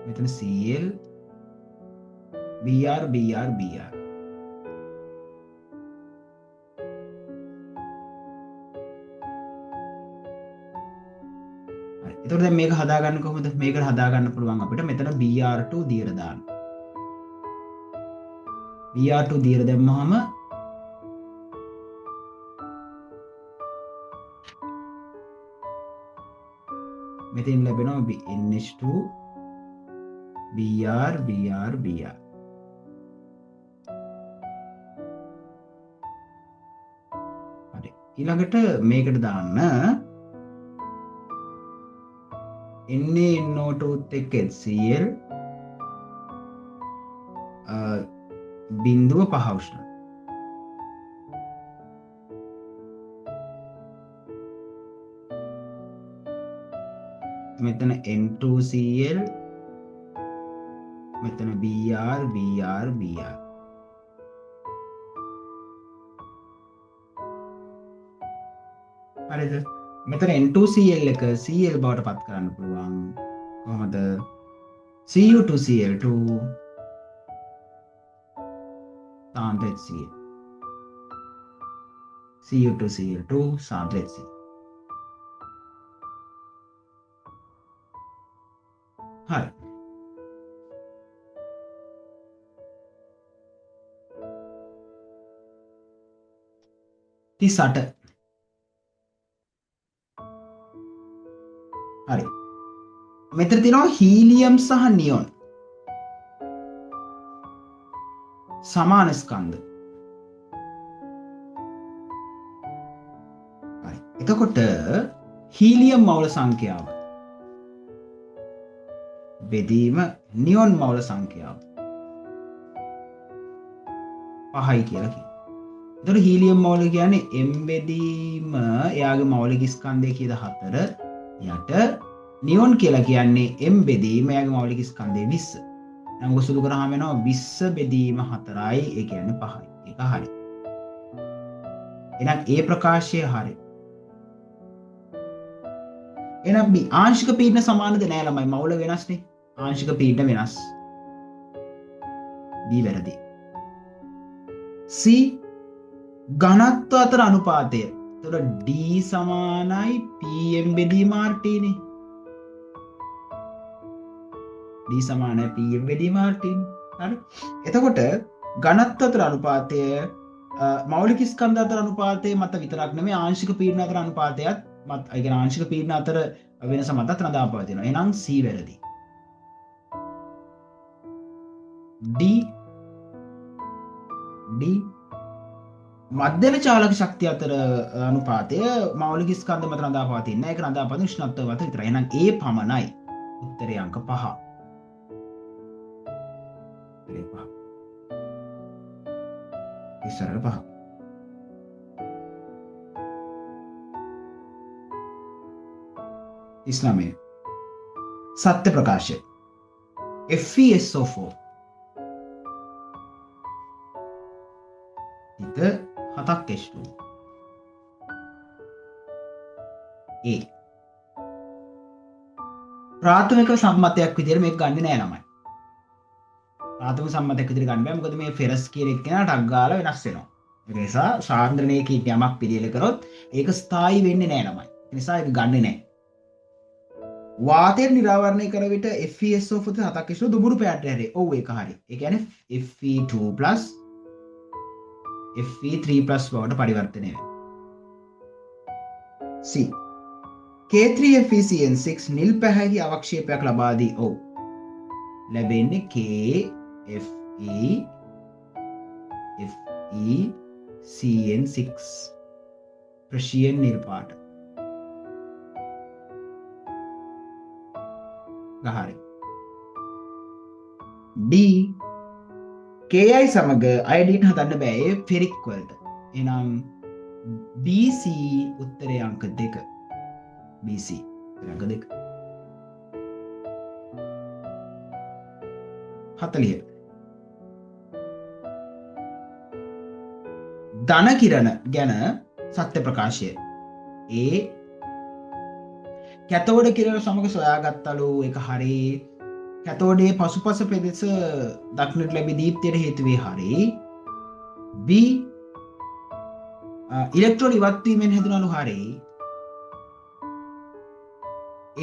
මෙතන Cl Br Br Br. එතකොට දැන් මේක හදාගන්න කොහොමද? මේක හදාගන්න පුළුවන් අපිට මෙතන Br2 දියර දාන්න. Br2 දියර දැම්මහම මෙතෙන් ලැබෙනවා NH2 Br Br Br. හරි. ඊළඟට මේකට දාන්න NaNO2 එක්ක HCl බිඳුව 5 උෂ්ණ. මෙතන N2Cl මෙතන Br Br Br. හරිද? මෙතන N2Cl එක Cl බවට පත් කරන්න පුළුවන්. කොහොමද? Cu2Cl2 සාන්ද්‍ර HCl. Cu2Cl2 සාන්ද්‍ර HCl. හරි. තිසට. හරි. මෙතන තියෙනවා හීලියම් සහ නියොන් සමාන ස්කන්ධ. හරි. එතකොට හීලියම් මවුල සංඛ්‍යාව බෙදීම නියොන් මවුල සංඛ්‍යාව 5යි කියලා කියනවා. එතකොට හීලියම් මවුල කියන්නේ m බෙදීම එයාගේ මෞලික ස්කන්ධය කියලා 4 යට නියොන් කියලා කියන්නේ m බෙදීම එයාගේ මෞලික ස්කන්ධය 20. නම් ඔක සුදු කරාම වෙනවා 20 බෙදීම 4යි ඒ කියන්නේ 5යි. ඒක හරි. එහෙනම් ඒ ප්‍රකාශය හරි. එහෙනම් B ආංශික පීඩන සමානද නෑ ළමයි මවුල වෙනස්නේ. ආංශික පීඩන වෙනස්. B වැරදි. C ඝනත්ව අතර අනුපාතය. එතකොට D සමානයි PM බෙදීම RT නේ. D සමානයි PM බෙදීම RT නේ. හරි. එතකොට ඝනත්ව අතර අනුපාතය මෞලික ස්කන්ධ අතර අනුපාතය මත විතරක් නෙමෙයි ආංශික පීඩන අතර අනුපාතයත් මත ඒ කියන්නේ ආංශික පීඩන අතර වෙනස මතත් රඳාපවතිනවා. එහෙනම් C වැරදි. D මධ්‍යම චාලක ශක්තිය අතර අනුපාතය මෞලික ස්කන්ධ මත රඳාපවතින්නේ නැහැ. ඒක රඳාපවතින උෂ්ණත්වය මත විතරයි. එහෙනම් A පමණයි. උත්තරේ අංක 5. උත්තරේ 5. ඉස්සරහ 5. ඉස්ලාමයේ සත්‍ය ප්‍රකාශය FeSO4 හිත 7ක් H2 A ප්‍රාථමික සම්මතයක් විදිහට මේක ගන්නෙ නෑ ළමයි. ප්‍රාථමික සම්මතයක් විදිහට ගන්න බෑ මොකද මේ ෆෙරස් කියන එක්කෙනා ටක් ගාලා වෙනස් වෙනවා. ඒ නිසා සාන්ද්‍රණයේ කීප යමක් පිළියෙල කරොත් ඒක ස්ථායි වෙන්නේ නෑ ළමයි. ඒ නිසා ඒක ගන්නෙ නෑ. වාතය නිරාවරණය කර විට FeSO4 7ක් H2 දුඹුරු පැයට හැරේ. ඔව් ඒක හරි. ඒ කියන්නේ Fe2+ Fe3+ බවට පරිවර්තනය වෙනවා. C K3FeCN6 නිල් පැහැති අවක්ෂේපයක් ලබා දී. ඔව්. ලැබෙන්නේ KFeCN6 ප්‍රශීයන් නිල් පාට. හරි. D Ki සමග අයඩීන් හදන්න බෑ ඒ ෆෙරික් වලට. එහෙනම් BC උත්තරේ අංක 2. BC අංක 2. 40. ධන කිරණ ගැන සත්‍ය ප්‍රකාශය. ඒ කැතෝඩ කිරණ සමග සොයාගත්තලු එක හරි. කැතෝඩේ පසුපස පෙදෙස දක්නට ලැබි දීප්තියට හේතුවේ හරි. B ඉලෙක්ට්‍රෝන ඉවත්වීමෙන් හැදුනලු හරි.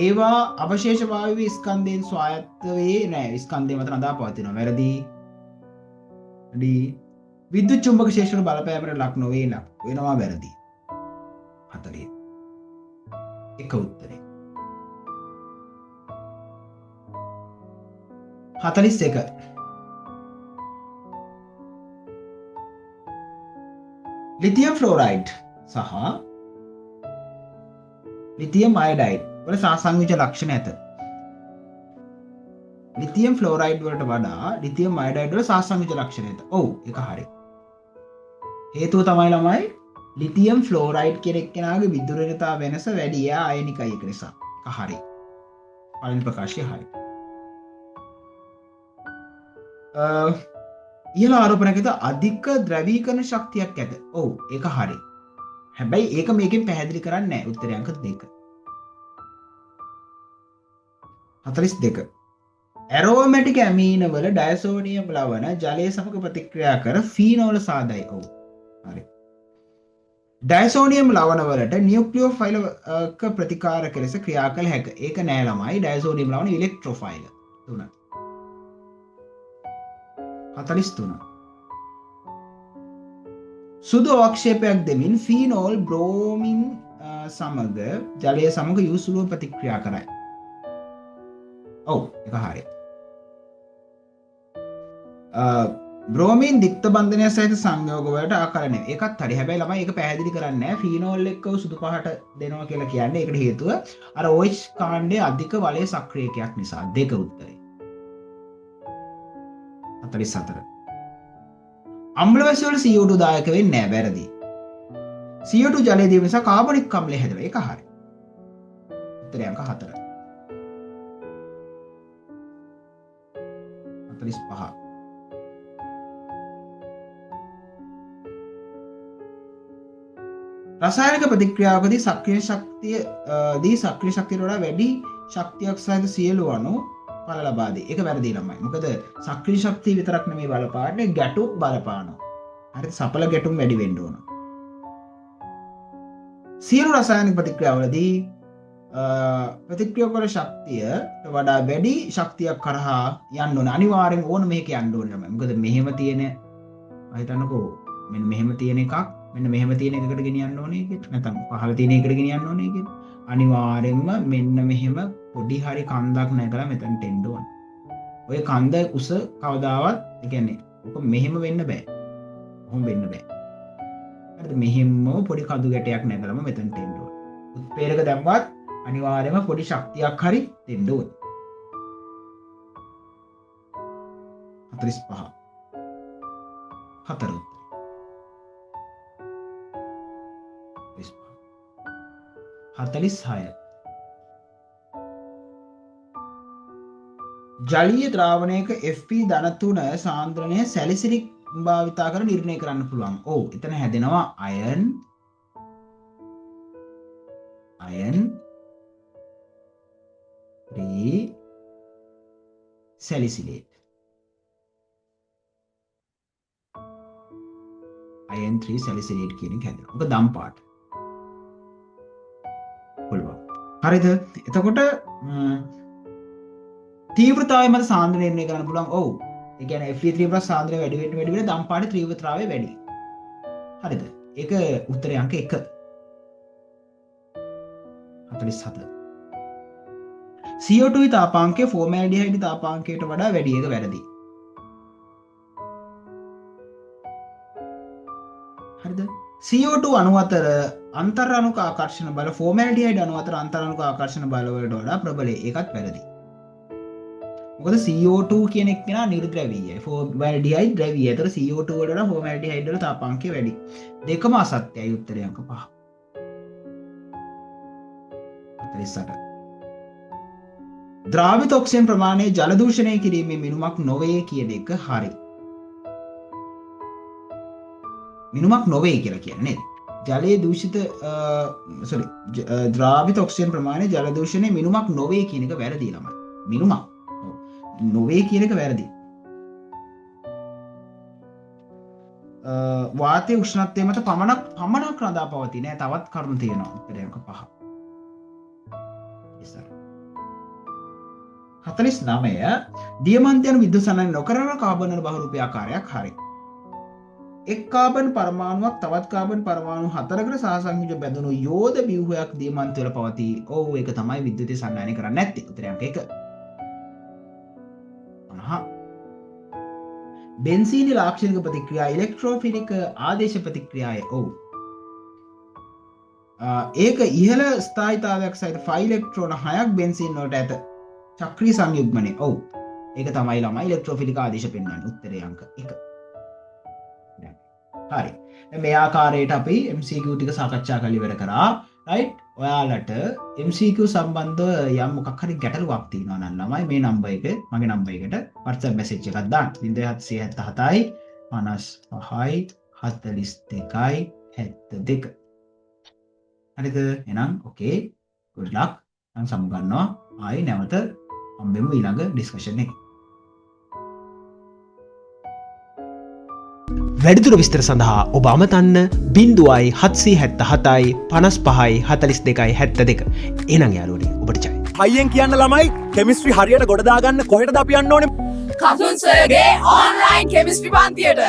ඒවා අවශේෂ වායුවේ ස්කන්ධයෙන් ස්වායත්ත වේ නෑ. ස්කන්ධය මත රඳා පවතිනවා. වැරදි. D විද්‍යුත් චුම්බක ක්ෂේත්‍ර බලපෑමට ලක් නොවේ ලක් වෙනවා. වැරදි. 40. එක උත්තරේ. 41. ලිතියම් ෆ්ලෝරයිඩ් සහ ලිතියම් අයඩයිඩ් වල සාසංයෝජන ලක්ෂණ ඇත. ලිතියම් ෆ්ලෝරයිඩ් වලට වඩා ලිතියම් අයඩයිඩ් වල සාසංයෝජන ලක්ෂණ ඇත. ඔව් ඒක හරි. හේතුව තමයි ළමයි ලිතියම් ෆ්ලෝරයිඩ් කියන එක්කෙනාගේ විදුලිතතා වෙනස වැඩි. එයා අයනිකයි ඒක නිසා. ඒක හරි. පළවෙනි ප්‍රකාශය හරි. ඉහළ ආරෝපණයකට අධික ද්‍රවීකරණ ශක්තියක් ඇත. ඔව් ඒක හරි. හැබැයි ඒක මේකෙන් පැහැදිලි කරන්නේ නැහැ. උත්තරය අංක 2. 42. ඇරෝමැටික් ඇමීන වල ඩයසෝනියම් ලවණ ජලය සමග ප්‍රතික්‍රියා කර ෆීනෝල සාදයි. ඔව් හරි. ඩයසෝනියම් ලවණ වලට නියුක්ලියෝෆයිලක ප්‍රතිකාරක ලෙස ක්‍රියා කළ හැක. ඒක නෑ ළමයි. ඩයසෝනියම් ලවණ ඉලෙක්ට්‍රෝෆයිල. 3. 43. සුදු අවක්ෂේපයක් දෙමින් ෆීනෝල් බ්‍රෝමින් සමග ජලය සමග යුසුලුව ප්‍රතික්‍රියා කරයි. ඔව් ඒක හරි. බ්‍රෝමින් දික්ත බන්ධනය සහිත සංයෝග වලට ආකරණය. ඒකත් හරි. හැබැයි ළමයි ඒක පැහැදිලි කරන්නේ නැහැ. ෆීනෝල් එක්කව සුදු පහට දෙනවා කියලා කියන්නේ ඒකට හේතුව අර OH කාණ්ඩයේ අධික වලය සක්‍රියකයක් නිසා. 2 උත්තරේ. 44. අම්ල වැසි වල CO2 දායක වෙන්නේ නැහැ. වැරදි. CO2 ජලයේ දීම නිසා කාබනික් අම්ලය හැදෙනවා. ඒක හරි. උත්තරය අංක 4. 45. රසායනික ප්‍රතික්‍රියාවකදී සක්‍රිය ශක්තිය දී සක්‍රිය ශක්තියට වඩා වැඩි ශක්තියක් සහිත සියලු අණු ඵල ලබා දී. ඒක වැරදි ළමයි. මොකද සක්‍රිය ශක්තිය විතරක් නෙමෙයි බලපාන්නේ ගැටුම් බලපානවා. හරිද? සඵල ගැටුම් වැඩි වෙන්න ඕන. සියලු රසායනික ප්‍රතික්‍රියාවලදී ප්‍රතික්‍රියාවල ශක්තියට වඩා වැඩි ශක්තියක් කරහා යන්න ඕන. අනිවාර්යෙන් ඕන මේක යන්න ඕන ළමයි. මොකද මෙහෙම තියෙන හිතන්නකෝ මෙන්න මෙහෙම තියෙන එකක් මෙන්න මෙහෙම තියෙන එකකට ගෙනියන්න ඕනේ කියලා. නැත්නම් පහළ තියෙන එකකට ගෙනියන්න ඕනේ කියලා. අනිවාර්යෙන්ම මෙන්න මෙහෙම පොඩි හරි කන්දක් නැගලා මෙතනට එන්න ඕන. ඔය කන්ද උස කවදාවත් ඒ කියන්නේ ඔක මෙහෙම වෙන්න බෑ. කොහොම වෙන්න බෑ. හරිද? මෙහෙම පොඩි කඳු ගැටයක් නැගලම මෙතනට එන්න ඕන. උත්ප්‍රේරක දැම්මත් අනිවාර්යෙන්ම පොඩි ශක්තියක් හරි දෙන්න ඕන. 45 4 46 ජලීය ද්‍රාවණයක Fp ධන 3 සාන්ද්‍රණය සැලිසිලික් භාවිතා කර නිර්ණය කරන්න පුළුවන්. ඔව් එතන හැදෙනවා අයන් සැලිසිලේට් අයන් 3 සැලිසිලේට් කියන එක හැදෙනවා. ඔක දම් පාට. පුළුවන්. හරිද? එතකොට තීව්‍රතාවය මත සාන්ද්‍රණය නිර්ණය කරන්න පුළුවන්. ඔව්. ඒ කියන්නේ Fe3+ සාන්ද්‍රණය වැඩි වෙන්න දම් පාටේ තීව්‍රතාවය වැඩි. හරිද? ඒක උත්තරේ අංක 1. 47. CO2 තාපාංකය ෆෝමැල්ඩිහයිඩ් තාපාංකයට වඩා වැඩි. ඒක වැරදි. හරිද? CO2 අණු අතර අන්තර් අණුක ආකර්ෂණ බල ෆෝමැල්ඩිහයිඩ් අණු අතර අන්තර් අණුක ආකර්ෂණ බල වලට වඩා ප්‍රබලයි. ඒකත් වැරදි. මොකද CO2 කියන එක නා නිර්ද්‍රවීයයි. ෆෝමැල්ඩිහයිඩ් ද්‍රවීයයි. ඒතර CO2 වලට වඩා ෆෝමැල්ඩිහයිඩ් වල තාපාංකය වැඩි. දෙකම අසත්‍යයි. උත්තරේ අංක 5. 48. ද්‍රාවිත ඔක්සිජන් ප්‍රමාණය ජල දූෂණය කිරීමේ මිනුමක් නොවේ කියන එක හරි. මිනුමක් නොවේ කියලා කියන්නේ ජලයේ දූෂිත ද්‍රාවිත ඔක්සිජන් ප්‍රමාණය ජල දූෂණය මිනුමක් නොවේ කියන එක වැරදි ළමයි. මිනුමක් නොවේ කියන එක වැරදි. වාතයේ උෂ්ණත්වය මත පමණක් රඳා පවතී නෑ. තවත් කරුණු තියෙනවා. උත්තරේ අංක 5. 49 දියමන්ති යන විද්‍යුත් සනනය නොකරන කාබන් වල බහුරූපී ආකාරයක් හරි. එක් කාබන් පරමාණුවක් තවත් කාබන් පරමාණු 4කට සහසංයුජ බැඳුණු යෝධ ව්‍යුහයක් දියමන්ති වල පවතී. ඔව් ඒක තමයි විද්‍යුත් සනනය කරන්නේ නැත්තේ. උත්තරේ අංක 1. බෙන්සීනි ලාක්ෂණික ප්‍රතික්‍රියා ඉලෙක්ට්‍රෝෆිලික ආදේශ ප්‍රතික්‍රියාය. ඔව් ඒක ඉහළ ස්ථායීතාවයක් සහිත 5 ඉලෙක්ට්‍රෝන 6ක් බෙන්සීන් වලට ඇත. චක්‍රීය සංයුග්මනය. ඔව් ඒක තමයි ළමයි ඉලෙක්ට්‍රෝෆිලික ආදේශ පෙන්වන්නේ. උත්තරේ අංක 1. හරි. මේ ආකාරයට අපි MCQ ටික සාකච්ඡා කරලා ඉවර කරා. රයිට්. ඔයාලට MCQ සම්බන්ධව යම් මොකක් හරි ගැටලුවක් තියෙනවා නම් ළමයි මේ නම්බර් එක මගේ නම්බර් එකට WhatsApp message එකක් දාන්න. 0777යි 55යි 42යි 72. හරිද? එහෙනම් ඕකේ. good luck. මම සමුගන්නවා. ආයි නැවත හම්බෙමු ඊළඟ ඩිස්කෂන් එකේ. වැඩිදුර විස්තර සඳහා ඔබ අමතන්න 0777යි 55යි 42යි 72. එහෙනම් යාළුවනේ ඔබට ජය. හයියෙන් කියන්න ළමයි කෙමිස්ට්‍රි හරියට ගොඩ දාගන්න කොහෙටද අපි යන්න ඕනේ? කසුන් සර්ගේ ඔන්ලයින් කෙමිස්ට්‍රි පන්තියට.